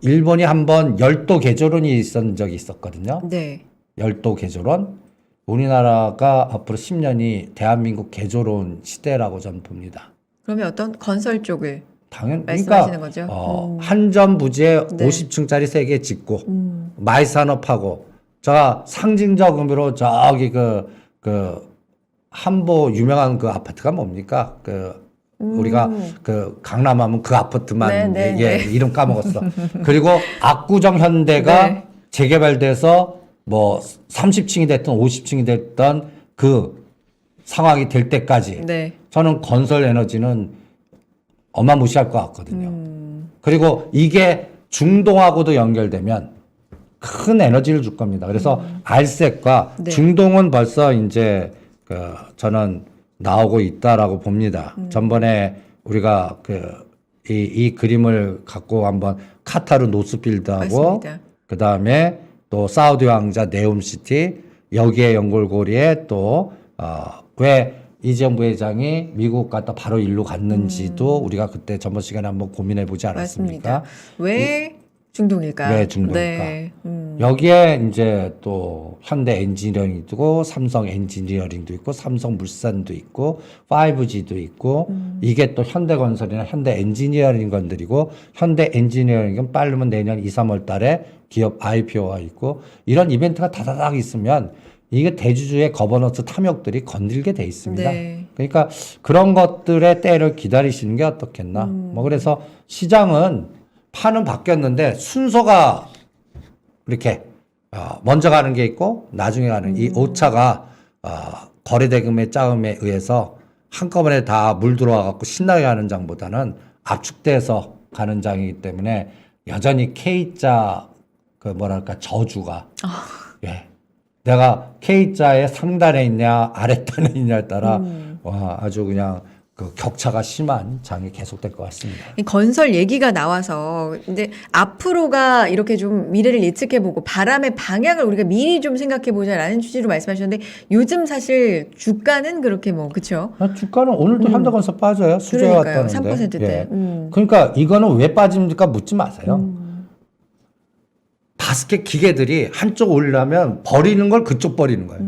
일본이 한번 열도 개조론이 있었던 적이 있었거든요. 네. 열도 개조론. 우리나라가 앞으로 10년이 대한민국 개조론 시대라고 저는 봅니다. 그러면 어떤 건설 쪽을 당연, 말씀하시는 그러니까 거죠? 한전 부지에 네. 50층짜리 3개 짓고 마이산업하고 저 상징적 의미로 저기 그 한보 유명한 그 아파트가 뭡니까? 우리가 그 강남하면 그 아파트만 네, 네, 예, 네. 이름 까먹었어. 그리고 압구정 현대가 네. 재개발돼서 뭐 30층이 됐든 50층이 됐든 그 상황이 될 때까지 네. 저는 건설 에너지는 어마무시할 것 같거든요. 그리고 이게 중동하고도 연결되면 큰 에너지를 줄 겁니다. 그래서 RCEP과 네. 중동은 벌써 이제 저는 나오고 있다라고 봅니다. 전번에 우리가 이 그림을 갖고 한번 카타르 노스필드하고 맞습니다. 그 다음에 또 사우디 왕자 네움시티 여기에 연골고리에 또 왜 이재용 부회장이 미국 갔다 바로 일로 갔는지도 우리가 그때 전번 시간에 한번 고민해 보지 않았습니까? 맞습니다. 왜 중동일까? 왜 중동일까? 네. 여기에 이제 또 현대 엔지니어링도 있고 삼성 엔지니어링도 있고 삼성 물산도 있고 5G도 있고 이게 또 현대건설이나 현대 엔지니어링 건들이고 현대 엔지니어링은 빠르면 내년 2, 3월 달에 기업 IPO가 있고 이런 이벤트가 다다닥 있으면 이게 대주주의 거버넌스 탐욕들이 건들게 돼 있습니다. 네. 그러니까 그런 것들의 때를 기다리시는 게 어떻겠나. 뭐 그래서 시장은 판은 바뀌었는데 순서가 이렇게 먼저 가는 게 있고 나중에 가는 이 오차가 거래대금의 짜음에 의해서 한꺼번에 다 물 들어와 갖고 신나게 가는 장보다는 압축돼서 가는 장이기 때문에 여전히 K자 그 뭐랄까 저주가 예. 내가 K자의 상단에 있냐 아랫단에 있냐에 따라 와 아주 그냥 그 격차가 심한 장이 계속될 것 같습니다. 이 건설 얘기가 나와서 이제 앞으로가 이렇게 좀 미래를 예측해보고 바람의 방향을 우리가 미리 좀 생각해보자라는 취지로 말씀하셨는데 요즘 사실 주가는 그렇게 뭐 그렇죠? 주가는 오늘도 현대건설 빠져요. 수저에 그러니까요. 왔다는데. 3%대. 예. 그러니까 이거는 왜 빠집니까 묻지 마세요. 바스켓 기계들이 한쪽 올리려면 버리는 걸 그쪽 버리는 거예요.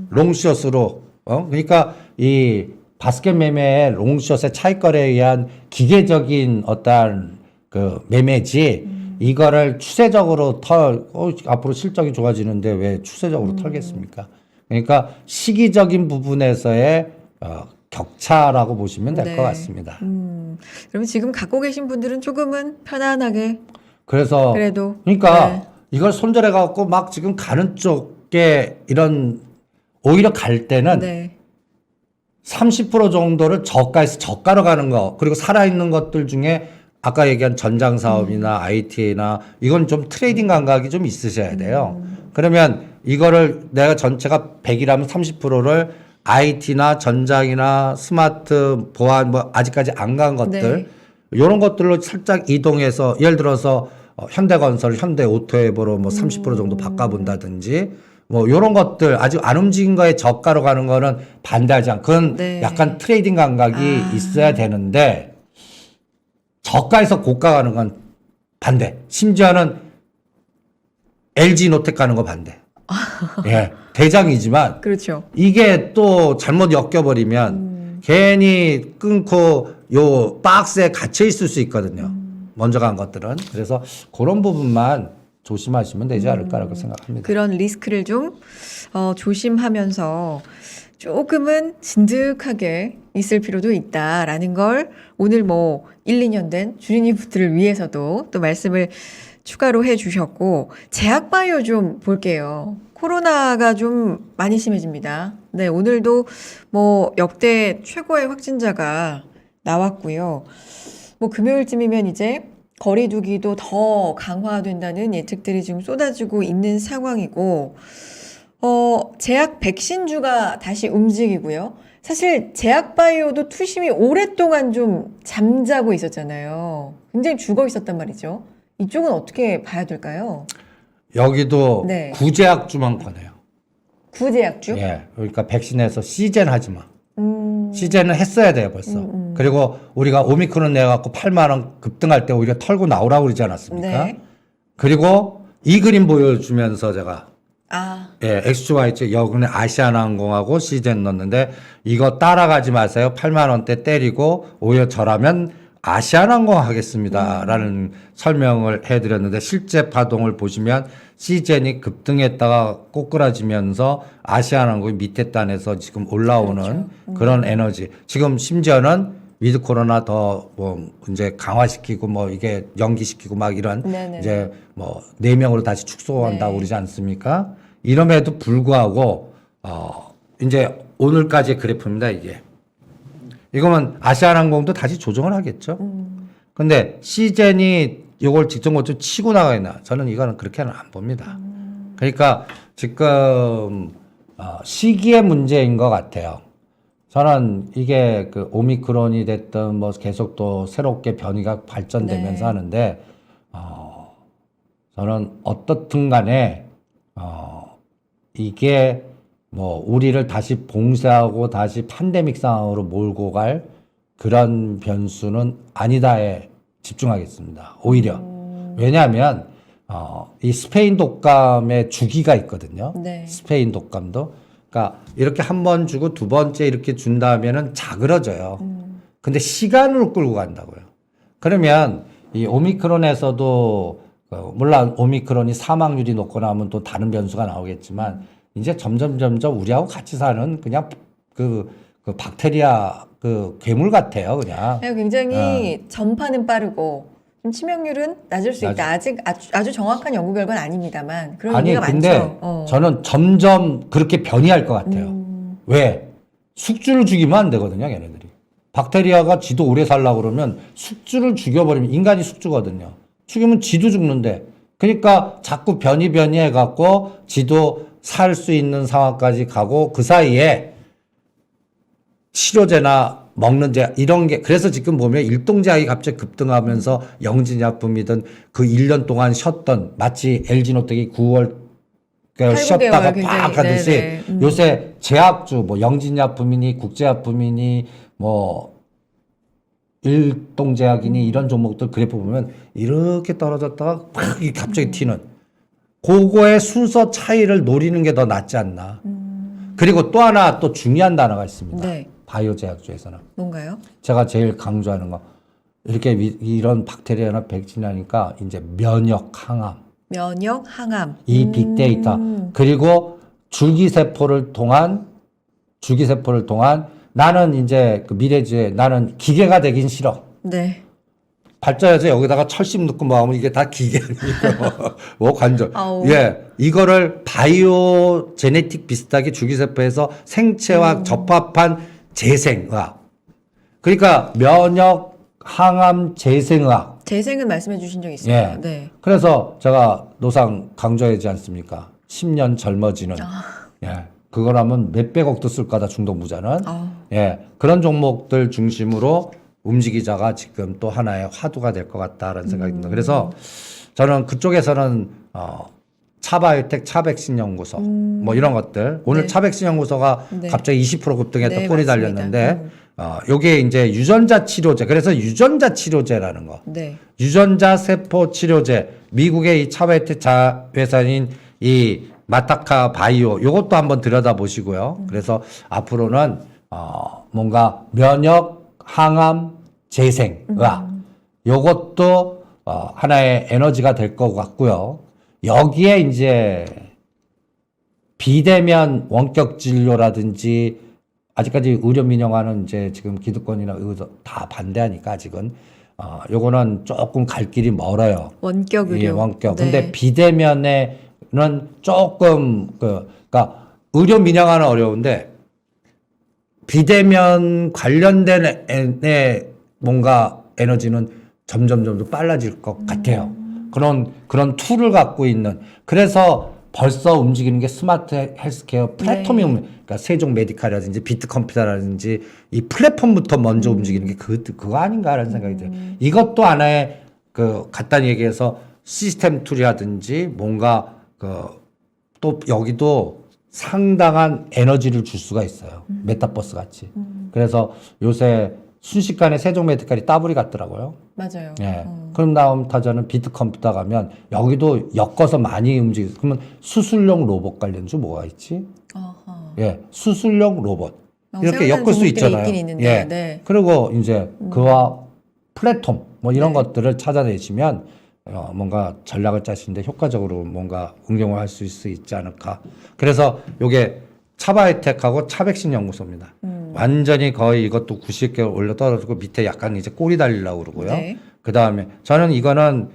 롱숏으로. 그러니까 이 바스켓 매매의 롱숏의 차익거래에 의한 기계적인 어떠한 그 매매지 이거를 추세적으로 앞으로 실적이 좋아지는데 왜 추세적으로 털겠습니까? 그러니까 시기적인 부분에서의 격차라고 보시면 될 것 네. 같습니다. 그러면 지금 갖고 계신 분들은 조금은 편안하게 그래서 그래도 그러니까 네. 이걸 손절해 갖고 막 지금 가는 쪽에 이런 오히려 갈 때는 네. 30% 정도를 저가에서 저가로 가는 거 그리고 살아있는 것들 중에 아까 얘기한 전장 사업이나 IT나 이건 좀 트레이딩 감각이 좀 있으셔야 돼요. 그러면 이거를 내가 전체가 100이라면 30%를 IT나 전장이나 스마트 보안 뭐 아직까지 안 간 것들 네. 이런 것들로 살짝 이동해서 예를 들어서 현대건설, 현대오토앱으로 뭐 30% 정도 바꿔본다든지 뭐 이런 것들 아직 안 움직인 거에 저가로 가는 거는 반대하지 않고 그건 네. 약간 트레이딩 감각이 있어야 되는데 저가에서 고가 가는 건 반대. 심지어는 LG 노텍 가는 거 반대. 예, 대장이지만 그렇죠. 이게 또 잘못 엮여버리면 괜히 끊고 요 박스에 갇혀 있을 수 있거든요. 먼저 간 것들은. 그래서 그런 부분만 조심하시면 되지 않을까라고 생각합니다. 그런 리스크를 좀 조심하면서 조금은 진득하게 있을 필요도 있다라는 걸 오늘 뭐 1, 2년 된 주린이분들을 위해서도 또 말씀을 추가로 해주셨고, 제약바이오 좀 볼게요. 코로나가 좀 많이 심해집니다. 네, 오늘도 뭐 역대 최고의 확진자가 나왔고요. 뭐 금요일쯤이면 이제 거리두기도 더 강화된다는 예측들이 지금 쏟아지고 있는 상황이고, 제약 백신주가 다시 움직이고요. 사실 제약바이오도 투심이 오랫동안 좀 잠자고 있었잖아요. 굉장히 죽어 있었단 말이죠. 이쪽은 어떻게 봐야 될까요? 여기도 네. 구제약주만 권해요. 구제약주? 예. 그러니까 백신에서 시젠 하지 마. 시젠은 했어야 돼요, 벌써. 그리고 우리가 오미크론 내갖고 8만 원 급등할 때 오히려 털고 나오라고 그러지 않았습니까? 네. 그리고 이 그림 보여주면서 제가 아, 예, XYZ 여근에 아시아나항공하고 시젠 넣었는데 이거 따라가지 마세요. 8만 원대 때리고 오히려 저라면 아시아나항공 하겠습니다라는 설명을 해드렸는데 실제 파동을 보시면 시젠이 급등했다가 꼬꾸라지면서 아시아나항공이 밑에 단에서 지금 올라오는 그런 에너지. 지금 심지어는 위드 코로나 더 뭐 이제 강화시키고 뭐 이게 연기시키고 막 이런 네네. 이제 뭐 4명으로 다시 축소한다고 네. 그러지 않습니까? 이럼에도 불구하고 이제 오늘까지의 그래프입니다, 이게. 이거면 아시아나항공도 다시 조정을 하겠죠. 근데 시젠이 이걸 직전 고점 치고 나가 있나? 저는 이거는 그렇게는 안 봅니다. 그러니까 지금 시기의 문제인 것 같아요. 저는 이게 그 오미크론이 됐든 뭐 계속 또 새롭게 변이가 발전되면서 네. 하는데 저는 어떻든 간에 이게 뭐 우리를 다시 봉쇄하고 다시 팬데믹 상황으로 몰고 갈 그런 변수는 아니다에 집중하겠습니다. 오히려 왜냐하면 이 스페인 독감의 주기가 있거든요. 네. 스페인 독감도 그러니까 이렇게 한 번 주고 두 번째 이렇게 준 다음에는 자그러져요. 근데 시간으로 끌고 간다고요. 그러면 이 오미크론에서도 물론 오미크론이 사망률이 높거나 하면 또 다른 변수가 나오겠지만 이제 점점 우리하고 같이 사는 그냥 그 박테리아 그 괴물 같아요, 그냥. 굉장히 전파는 빠르고 좀 치명률은 낮을 수 있다. 아직 아주 정확한 연구 결과는 아닙니다만 그런 아니 얘기가 근데 많죠. 저는 점점 그렇게 변이할 것 같아요. 왜? 숙주를 죽이면 안 되거든요, 얘네들이. 박테리아가 지도 오래 살려고 그러면 숙주를 죽여버리면 인간이 숙주거든요. 죽이면 지도 죽는데. 그러니까 자꾸 변이해갖고 지도 살 수 있는 상황까지 가고 그 사이에 치료제나 먹는 제 이런 게 그래서 지금 보면 일동제약이 갑자기 급등하면서 영진약품이든 그 1년 동안 쉬었던 마치 LG노텍이 9월 8, 쉬었다가 9개월 빡 하듯이 네네. 요새 제약주 뭐 영진약품이니 국제약품이니 뭐 일동제약이니 이런 종목들 그래프 보면 이렇게 떨어졌다가 팍 갑자기 튀는 그거의 순서 차이를 노리는 게 더 낫지 않나. 그리고 또 하나 또 중요한 단어가 있습니다. 네. 바이오 제약주에서는. 뭔가요? 제가 제일 강조하는 거. 이렇게 이런 박테리아나 백신이 하니까 이제 면역 항암. 면역 항암. 이 빅데이터. 그리고 줄기세포를 통한 나는 이제 그 미래주에 나는 기계가 되긴 싫어. 네. 발전해서 여기다가 철심 넣고 뭐 하면 이게 다 기계 아니에요. 뭐 관절. 아우. 예. 이거를 바이오 제네틱 비슷하게 줄기세포에서 생체와 접합한 재생의학. 그러니까 면역, 항암, 재생의학. 재생은 말씀해 주신 적 있어요. 예. 네. 그래서 제가 노상 강조하지 않습니까? 10년 젊어지는. 예. 그거라면 몇백억도 쓸 거다, 중동부자는. 예. 그런 종목들 중심으로 움직이자가 지금 또 하나의 화두가 될 것 같다라는 생각이 듭니다. 그래서 저는 그쪽에서는 차바이오텍 차백신 연구소 뭐 이런 것들 오늘 네. 차백신 연구소가 네. 갑자기 20% 급등해서 네, 꼴이 맞습니다. 달렸는데 요게 이제 유전자 치료제 그래서 유전자 치료제라는 거 네. 유전자 세포 치료제 미국의 이 차바이오텍 회사인 이 마타카 바이오 요것도 한번 들여다 보시고요. 그래서 앞으로는 뭔가 면역 항암, 재생의학 요것도 하나의 에너지가 될 것 같고요. 여기에 이제 비대면 원격 진료라든지 아직까지 의료 민영화는 이제 지금 기득권이나 의사 다 반대하니까 아직은 요거는 조금 갈 길이 멀어요. 원격 의료. 예, 원격. 네. 근데 비대면에는 조금 그러니까 의료 민영화는 어려운데 비대면 관련된 뭔가 에너지는 점점 더 빨라질 것 같아요. 그런 툴을 갖고 있는 그래서 벌써 움직이는 게 스마트 헬스케어 플랫폼이 그러니까 세종 메디칼이라든지 비트 컴퓨터라든지 이 플랫폼부터 먼저 움직이는 게 그거 아닌가라는 생각이 들어요. 이것도 하나의 그 간단히 얘기해서 시스템 툴이라든지 뭔가 또 여기도 상당한 에너지를 줄 수가 있어요. 메타버스 같이. 그래서 요새 순식간에 세종 메디칼이 따블이 갔더라고요. 맞아요. 예. 그럼 다음 타자는 비트 컴퓨터 가면 여기도 엮어서 많이 움직이고 그러면 수술용 로봇 관련주 뭐가 있지? 어허. 예. 수술용 로봇. 이렇게 생각나는 엮을 수 종목들이 있잖아요. 있긴 있는데, 예. 네. 그리고 이제 그와 플랫폼 뭐 이런 네. 것들을 찾아내시면 뭔가 전략을 짜시는데 효과적으로 뭔가 응용을 할 수 있지 않을까. 그래서 요게 차바이텍하고 차백신 연구소입니다. 완전히 거의 이것도 90개월 올려 떨어지고 밑에 약간 이제 꼬리 달리려고 그러고요. 네. 그 다음에 저는 이거는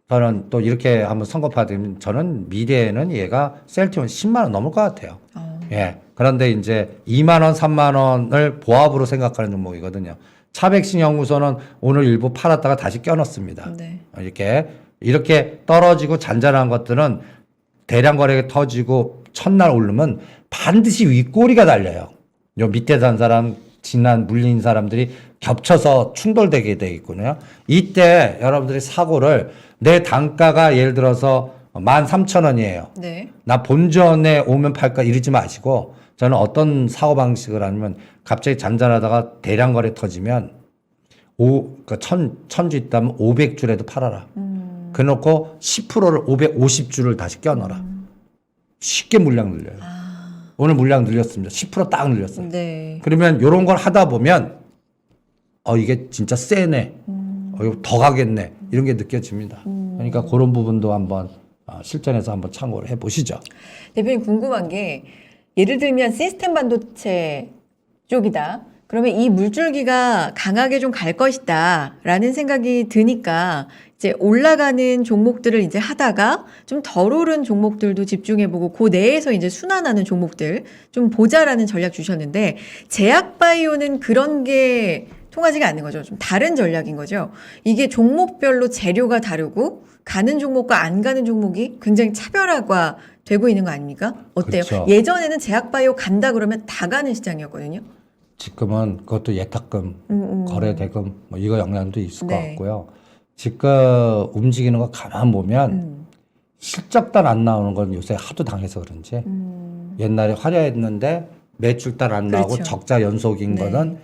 저는 또 이렇게 한번 선거파되면 저는 미래에는 얘가 셀티온 10만 원 넘을 것 같아요. 예. 그런데 이제 2만 원, 3만 원을 보합으로 생각하는 종목이거든요. 차백신 연구소는 오늘 일부 팔았다가 다시 껴넣습니다. 네. 이렇게 떨어지고 잔잔한 것들은 대량 거래가 터지고 첫날 오르면 반드시 윗꼬리가 달려요. 요 밑에 산 사람, 지난 물린 사람들이 겹쳐서 충돌되게 돼 있군요. 이때 여러분들이 사고를 내 단가가 예를 들어서 13,000원이에요. 네. 나 본전에 오면 팔까 이러지 마시고 저는 어떤 사고 방식을 하냐면 갑자기 잔잔하다가 대량 거래 터지면 그러니까 1000주 있다면 500주라도 팔아라. 그놓고 10%를 550주를 다시 껴넣어라. 쉽게 물량 늘려요. 오늘 물량 늘렸습니다. 10%딱 늘렸어요. 네. 그러면 이런 걸 하다 보면 이게 진짜 세네. 이거 더 가겠네. 이런 게 느껴집니다. 그러니까 그런 부분도 한번 실전에서 한번 참고를 해보시죠. 대표님 궁금한 게 예를 들면 시스템 반도체 쪽이다. 그러면 이 물줄기가 강하게 좀 갈 것이다 라는 생각이 드니까 이제 올라가는 종목들을 이제 하다가 좀 덜 오른 종목들도 집중해보고 그 내에서 이제 순환하는 종목들 좀 보자라는 전략 주셨는데 제약바이오는 그런 게 통하지가 않는 거죠. 좀 다른 전략인 거죠. 이게 종목별로 재료가 다르고 가는 종목과 안 가는 종목이 굉장히 차별화가 되고 있는 거 아닙니까? 어때요? 그렇죠. 예전에는 제약바이오 간다 그러면 다 가는 시장이었거든요. 지금은 그것도 예탁금, 거래 대금 뭐 이거 영향도 있을 것 네. 같고요. 지금 움직이는 거 가만 보면 실적단 안 나오는 건 요새 하도 당해서 그런지 옛날에 화려했는데 매출단 안 나오고 그렇죠. 적자 연속인 네. 거는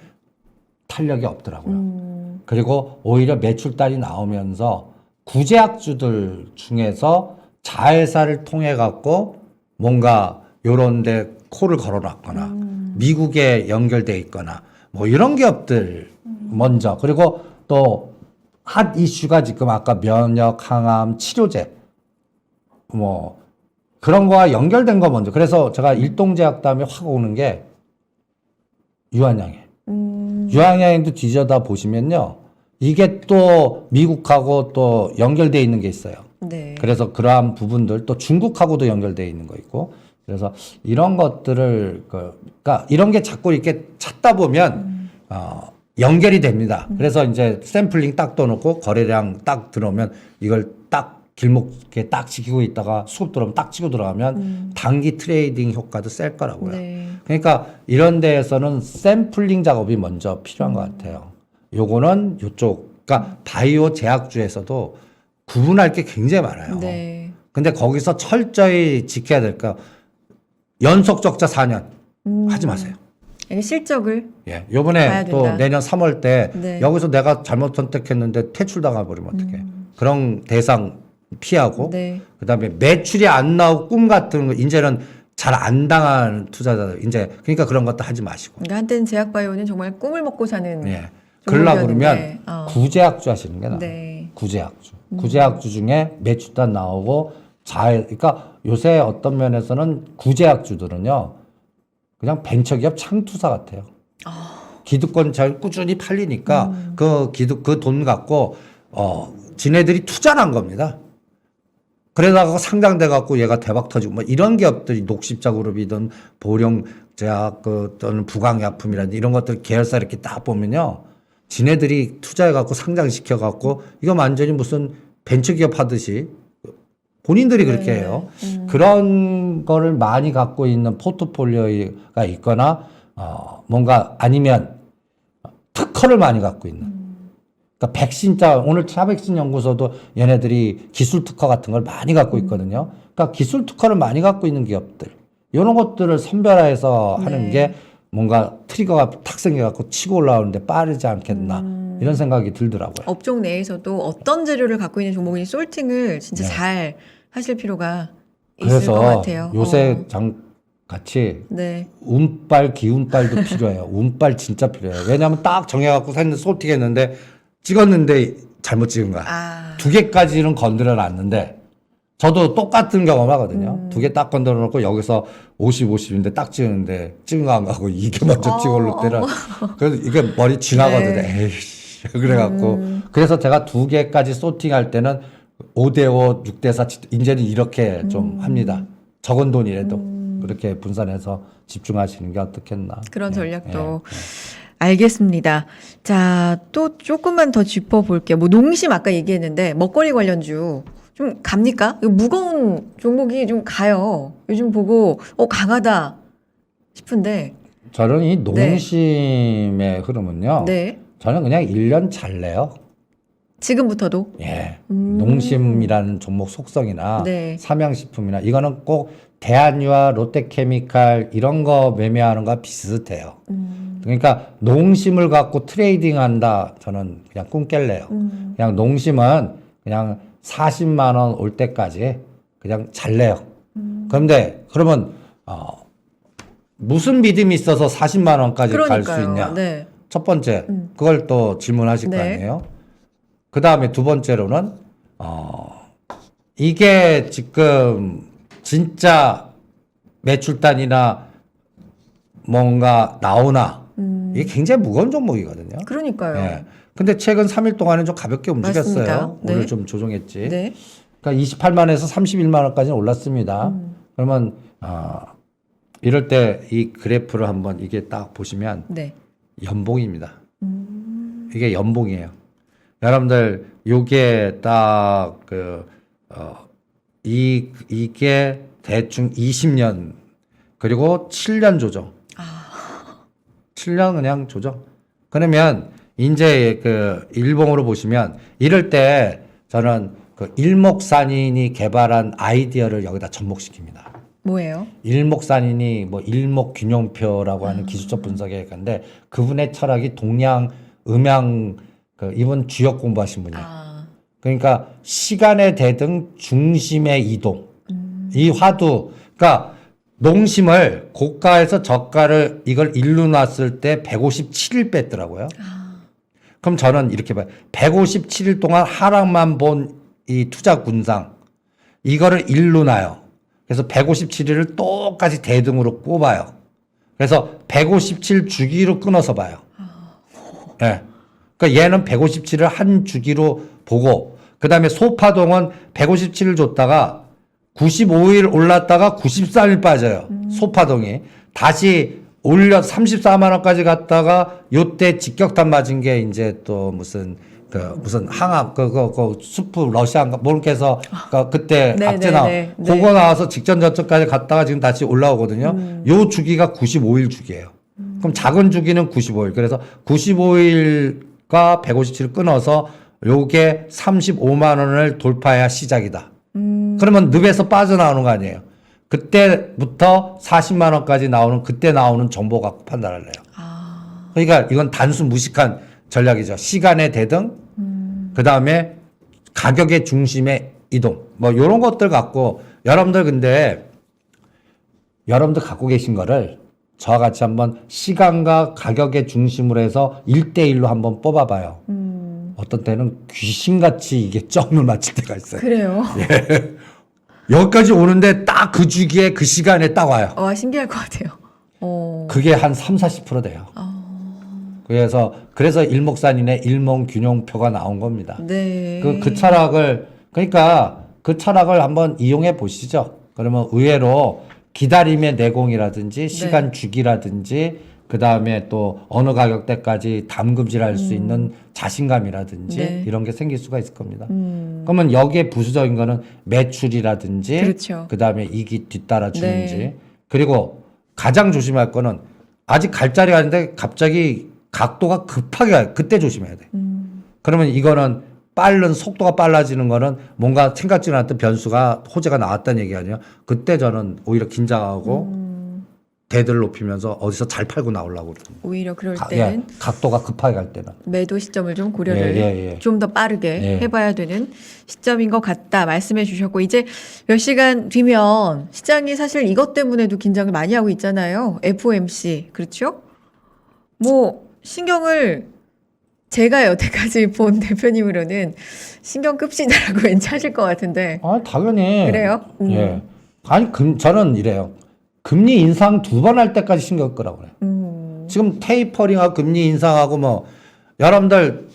탄력이 없더라고요. 그리고 오히려 매출단이 나오면서 구제약주들 중에서 자회사를 통해 갖고 뭔가 요런데 코를 걸어놨거나 미국에 연결돼 있거나 뭐 이런 기업들 먼저 그리고 또 핫 이슈가 지금 아까 면역 항암 치료제 뭐 그런 거와 연결된 거 먼저 그래서 제가 일동제약 다음에 확 오는 게 유한양행 유한양행도 뒤져다 보시면요 이게 또 미국하고 또 연결돼 있는 게 있어요. 네. 그래서 그러한 부분들 또 중국하고도 연결돼 있는 거 있고 그래서 이런 것들을 그러니까 이런 게 자꾸 이렇게 찾다 보면 연결이 됩니다. 그래서 이제 샘플링 딱 떠놓고 거래량 딱 들어오면 이걸 딱 길목에 딱 지키고 있다가 수급 들어오면 딱 치고 들어가면 단기 트레이딩 효과도 셀 거라고요. 네. 그러니까 이런 데에서는 샘플링 작업이 먼저 필요한 것 같아요. 요거는 요쪽 그러니까 바이오 제약주에서도 구분할 게 굉장히 많아요. 네. 근데 거기서 철저히 지켜야 될까? 연속 적자 4년 하지 마세요. 이게 실적을 예. 봐야 요번에 또 된다. 내년 3월 때 네. 여기서 내가 잘못 선택했는데 퇴출당해 버리면 어떡해. 그런 대상 피하고 네. 그다음에 매출이 안 나오고 꿈 같은 거 이제는 잘 안 당하는 투자자들 이제 그러니까 그런 것도 하지 마시고. 그러니까 한때는 제약바이오는 정말 꿈을 먹고 사는 예. 그러려 그러면 종목이었는데, 구제약주 하시는 게 나아요. 네. 구제약주. 구제약주 중에 매출단 나오고 그러니까 요새 어떤 면에서는 구제약주들은요. 그냥 벤처기업 창투사 같아요. 기득권 잘 꾸준히 팔리니까 그 돈 갖고 지네들이 투자를 한 겁니다. 그러다가 상장돼 갖고 얘가 대박 터지고 뭐 이런 기업들이 녹십자 그룹이든 보령제약 또는 부강약품이라든지 이런 것들 계열사 이렇게 딱 보면요. 지네들이 투자해 갖고 상장시켜 갖고 이거 완전히 무슨 벤처기업 하듯이 본인들이 그렇게 해요. 그런 거를 많이 갖고 있는 포트폴리오가 있거나 뭔가 아니면 특허를 많이 갖고 있는. 그러니까 백신자 오늘 차백신 연구소도 얘네들이 기술 특허 같은 걸 많이 갖고 있거든요. 그러니까 기술 특허를 많이 갖고 있는 기업들 이런 것들을 선별해서 하는 게 뭔가 트리거가 탁 생겨갖고 치고 올라오는데 빠르지 않겠나 이런 생각이 들더라고요. 업종 내에서도 어떤 재료를 갖고 있는 종목인지 솔팅을 진짜 잘 하실 필요가 있을 것 그래서 같아요. 요새 같이 네. 운빨 기운빨도 필요해요. 운빨 진짜 필요해요. 왜냐하면 딱 정해갖고 샀는데 솔팅했는데 찍었는데 잘못 찍은 거야. 두 개까지는 건드려 놨는데 저도 똑같은 경험하거든요. 두 개 딱 건드려 놓고 여기서 50, 50인데 딱 찍었는데 찍은 거 안 가고 이게 먼저 찍어올 때는 그래서 이게 머리 지나거든요. 에이씨 그래갖고 그래서 제가 두 개까지 소팅할 때는 5대5, 6대4 이제는 이렇게 좀 합니다. 적은 돈이라도 그렇게 분산해서 집중하시는 게 어떻겠나. 그런 전략도. 알겠습니다. 자, 또 조금만 더 짚어볼게요. 뭐 농심 아까 얘기했는데 먹거리 관련주 좀 갑니까? 이거 무거운 종목이 좀 가요. 요즘 보고 강하다 싶은데. 저는 이 농심의 흐름은요. 네. 저는 그냥 1년 잘 내요. 지금부터도? 예. 농심이라는 종목 속성이나 네. 삼양식품이나 이거는 꼭 대한유와 롯데케미칼 이런 거 매매하는 거와 비슷해요. 그러니까 농심을 갖고 트레이딩 한다. 저는 그냥 꿈 깰래요. 그냥 농심은 그냥 40만 원 올 때까지 그냥 잘 내요. 그런데 그러면 무슨 믿음이 있어서 40만 원까지 갈 수 있냐? 네. 첫 번째 그걸 또 질문하실 거 아니에요. 그 다음에 두 번째로는 이게 지금 진짜 매출단이나 뭔가 나오나 이게 굉장히 무거운 종목이거든요. 그러니까요. 예. 근데 최근 3일 동안은 좀 가볍게 움직였어요. 맞습니다. 네. 오늘 좀 조정했지. 네. 그러니까 28만에서 31만 원까지는 올랐습니다. 그러면 이럴 때 이 그래프를 한번 이게 딱 보시면 네. 연봉입니다. 이게 연봉이에요. 여러분들 요게 딱 이게 대충 20년 그리고 7년 조정. 7년 그냥 조정. 그러면 이제 그 일봉으로 보시면 이럴 때 저는 그 일목산인이 개발한 아이디어를 여기다 접목시킵니다. 뭐예요? 일목산인이 뭐 일목균형표라고 하는 기술적 분석의 건데 그분의 철학이 동양 음양 이분 주역 공부하신 분이에요. 그러니까 시간의 대등 중심의 이동. 이 화두 그러니까 농심을 고가에서 저가를 이걸 일로 놨을 때 157일 뺐더라고요. 그럼 저는 이렇게 봐요. 157일 동안 하락만 본 이 투자 군상 이거를 일로 놔요. 그래서 157일을 똑같이 대등으로 꼽아요. 그래서 157 주기로 끊어서 봐요. 예. 그러니까 얘는 157을 한 주기로 보고 그다음에 소파동은 157을 줬다가 95일 올랐다가 94일 빠져요. 소파동이. 다시 올려 34만 원까지 갔다가 요때 직격탄 맞은 게 이제 또 무슨 항암 수프 러시아인가 모르게 해서 그때 악재 나와 그거 나와서 직전 저점까지 갔다가 지금 다시 올라오거든요. 요 주기가 95일 주기예요. 그럼 작은 주기는 95일. 그래서 95일과 157을 끊어서 요게 35만 원을 돌파해야 시작이다. 그러면 늪에서 빠져나오는 거 아니에요. 그때부터 40만 원까지 나오는 그때 나오는 정보 갖고 판단할래요. 그러니까 이건 단순 무식한 전략이죠. 시간의 대등, 그 다음에 가격의 중심의 이동. 뭐 요런 것들 갖고 여러분들 근데 여러분들 갖고 계신 거를 저와 같이 한번 시간과 가격의 중심으로 해서 1대1로 한번 뽑아봐요. 어떤 때는 귀신같이 이게 점을 맞출 때가 있어요. 그래요? 예. 여기까지 오는데 딱 그 주기에 그 시간에 딱 와요. 와, 신기할 것 같아요. 그게 한 30-40% 돼요. 그래서 일목산인의 일목균용표가 나온 겁니다. 네. 그 철학을 그러니까 그 철학을 한번 이용해 보시죠. 그러면 의외로 기다림의 내공이라든지 시간 주기라든지 그 다음에 또 어느 가격대까지 담금질할 수 있는 자신감이라든지 네. 이런 게 생길 수가 있을 겁니다. 그러면 여기에 부수적인 거는 매출이라든지 그렇죠. 그 다음에 이익이 뒤따라 주는지 네. 그리고 가장 조심할 거는 아직 갈 자리가 아닌데 갑자기 각도가 급하게 가요. 그때 조심해야 돼. 그러면 이거는 속도가 빨라지는 거는 뭔가 생각지 않았던 변수가 호재가 나왔다는 얘기 아니에요. 그때 저는 오히려 긴장하고 대들을 높이면서 어디서 잘 팔고 나오려고 그러거든요. 오히려 그럴 때는 각도가 급하게 갈 때는. 매도 시점을 좀 고려를 좀 더 빠르게 해봐야 되는 시점인 것 같다 말씀해 주셨고, 이제 몇 시간 뒤면 시장이 사실 이것 때문에도 긴장을 많이 하고 있잖아요. FOMC. 그렇죠? 뭐 신경을 제가 여태까지 본 대표님으로는 신경 끕시다라고 왠지 하실 것 같은데. 아, 당연히. 그래요? 예. 아니, 저는 이래요. 금리 인상 2번 할 때까지 신경 끄라고 그래요. 지금 테이퍼링하고 금리 인상하고 뭐, 여러분들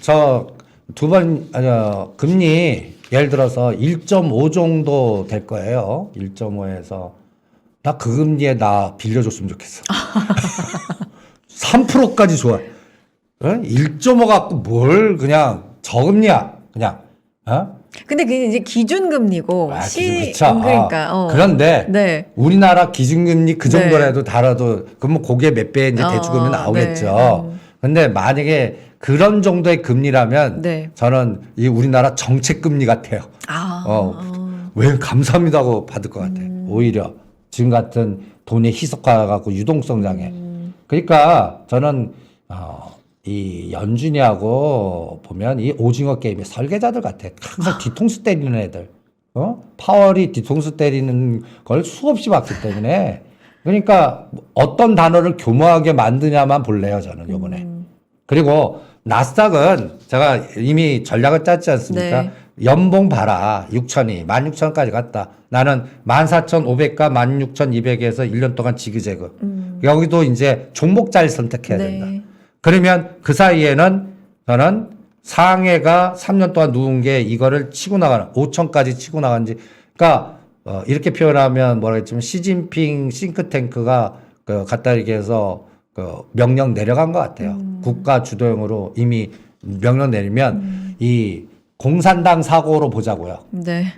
금리 예를 들어서 1.5 정도 될 거예요. 1.5에서. 나 그 금리에 나 빌려줬으면 좋겠어. 3%까지 좋아. 1.5 갖고 뭘 그냥 저금리야. 그냥. 근데 그게 이제 기준금리고 그쵸. 그러니까 그런데 네. 우리나라 기준금리 그 정도라도 네. 달아도 그러면 그게 몇 배 이제 대출금리 나오겠죠. 네. 근데 만약에 그런 정도의 금리라면 네. 저는 이 우리나라 정책금리 같아요. 왜 감사합니다 하고 받을 것 같아요. 오히려 지금 같은 돈의 희석화 갖고 유동성장에. 그러니까 저는 이 연준이하고 보면 이 오징어 게임의 설계자들 같아. 항상 뒤통수 때리는 애들. 파월이 뒤통수 때리는 걸 수없이 봤기 때문에. 그러니까 어떤 단어를 교묘하게 만드냐만 볼래요, 저는 요번에. 그리고 나스닥은 제가 이미 전략을 짰지 않습니까? 네. 연봉 봐라. 6천이 16,000까지 갔다. 나는 14,500과 16,200에서 1년 동안 지그재그. 여기도 이제 종목 잘 선택해야 된다. 네. 그러면 그 사이에는 저는 상해가 3년 동안 누운 게 이거를 치고 나가는 5천까지 치고 나간지 그러니까 이렇게 표현하면 뭐라 했지만 시진핑 싱크탱크가 갖다 얘기해서 명령 내려간 것 같아요. 국가 주도형으로 이미 명령 내리면 이 공산당 사고로 보자고요. 네.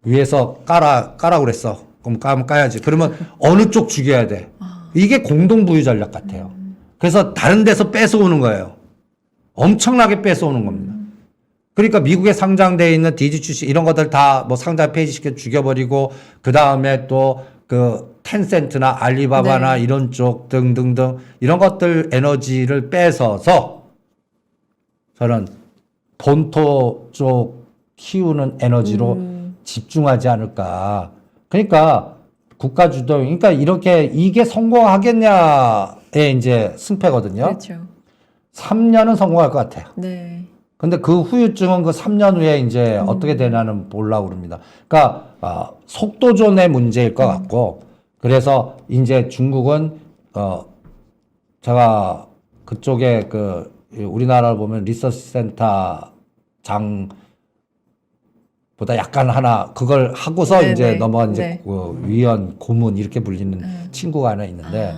위에서 까라 그랬어. 그럼 까야지. 그러면 어느 쪽 죽여야 돼. 이게 공동부유 전략 같아요. 그래서 다른 데서 뺏어오는 거예요. 엄청나게 뺏어오는 겁니다. 그러니까 미국에 상장되어 있는 디지추시 이런 것들 다 뭐 상장 폐지시켜 죽여버리고 그 다음에 또 그 텐센트나 알리바바나 네. 이런 쪽 등등등 이런 것들 에너지를 뺏어서 저는 본토 쪽 키우는 에너지로 집중하지 않을까. 그러니까 국가 주도, 그러니까 이렇게 이게 성공하겠냐에 이제 승패거든요. 그렇죠. 3년은 성공할 것 같아요. 네. 근데 그 후유증은 그 3년 후에 이제 어떻게 되냐는 보려고 그럽니다. 그러니까, 속도존의 문제일 것 같고, 그래서 이제 중국은, 제가 그쪽에 우리나라를 보면 리서치 센터 장보다 약간 하나, 그걸 하고서 네네. 이제 넘어간 이제 네. 위원, 고문 이렇게 불리는 친구가 하나 있는데,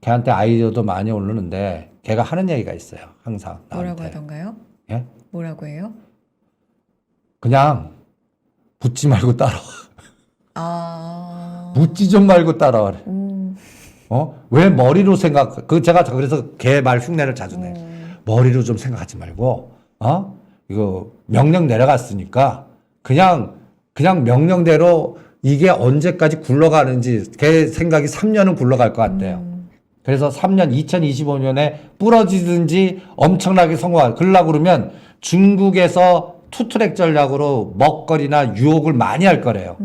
걔한테 아이디어도 많이 오르는데, 걔가 하는 얘기가 있어요. 항상. 뭐라고 나한테. 하던가요? 예? 뭐라고 해요? 그냥 묻지 말고 따라와. 아. 묻지 좀 말고 따라와래. 왜 머리로 제가 그래서 걔 말 흉내를 자주 내요. 머리로 좀 생각하지 말고, 이거 명령 내려갔으니까 그냥 명령대로 이게 언제까지 굴러가는지 걔 생각이 3년은 굴러갈 것 같대요. 그래서 3년 2025년에 부러지든지 엄청나게 성공할. 그러려고 그러면 중국에서 투트랙 전략으로 먹거리나 유혹을 많이 할 거래요.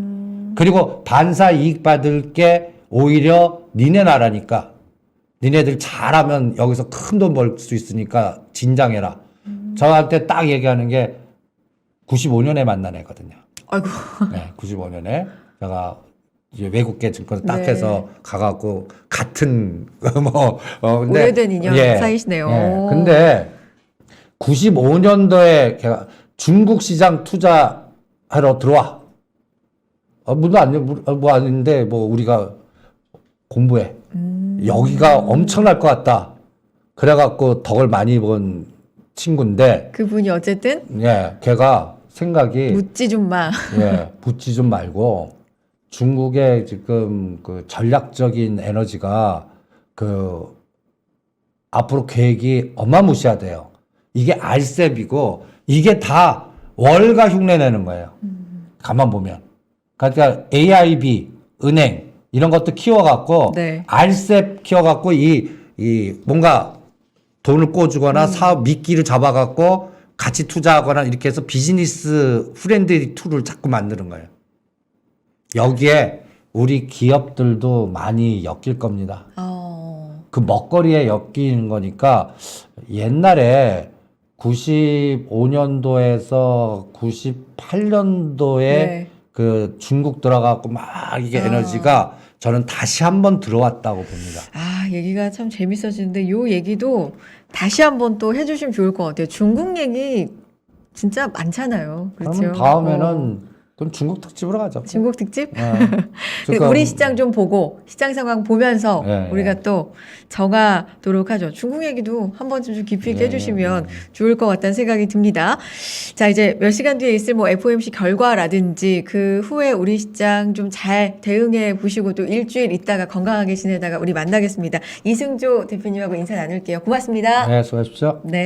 그리고 반사 이익 받을 게 오히려 니네 나라니까. 니네들 잘하면 여기서 큰 돈 벌 수 있으니까 진장해라. 저한테 딱 얘기하는 게 95년에 만난 애거든요. 아이고. 네, 95년에 제가 이제 외국계 증권 딱 네. 해서 가갖고 같은 근데 오래된 인연 사이시네요. 근데 95년도에 걔가 중국 시장 투자하러 들어와. 뭐 아닌데 뭐 우리가 공부해. 여기가 엄청날 것 같다. 그래갖고 덕을 많이 본 친구인데, 그분이 어쨌든 걔가 생각이 묻지 좀 마. 붙지 좀 말고 중국의 지금 그 전략적인 에너지가 그 앞으로 계획이 어마무시하대요. 이게 알셉이고 이게 다 월가 흉내 내는 거예요. 가만 보면. 그러니까 AIB, 은행 이런 것도 키워갖고 네. 알셉 키워갖고 이 뭔가 돈을 꿔주거나 사업 미끼를 잡아갖고 같이 투자하거나 이렇게 해서 비즈니스 프렌드리 툴을 자꾸 만드는 거예요. 여기에 우리 기업들도 많이 엮일 겁니다. 그 먹거리에 엮이는 거니까 옛날에 95년도에서 98년도에 그 중국 들어가고 막 이게 에너지가 저는 다시 한번 들어왔다고 봅니다. 얘기가 참 재밌어지는데 요 얘기도 다시 한번 또 해주시면 좋을 것 같아요. 중국 얘기 진짜 많잖아요. 그렇죠? 그러면 다음에는 그럼 중국 특집으로 가죠. 중국 특집? 그러니까 우리 시장 좀 보고 시장 상황 보면서 우리가 또 정하도록 하죠. 중국 얘기도 한 번쯤 좀 깊이 있게 해주시면 좋을 것 같다는 생각이 듭니다. 자, 이제 몇 시간 뒤에 있을 뭐 FOMC 결과라든지 그 후에 우리 시장 좀 잘 대응해 보시고 또 일주일 있다가 건강하게 지내다가 우리 만나겠습니다. 이승조 대표님하고 인사 나눌게요. 고맙습니다. 네, 수고하십시오. 네.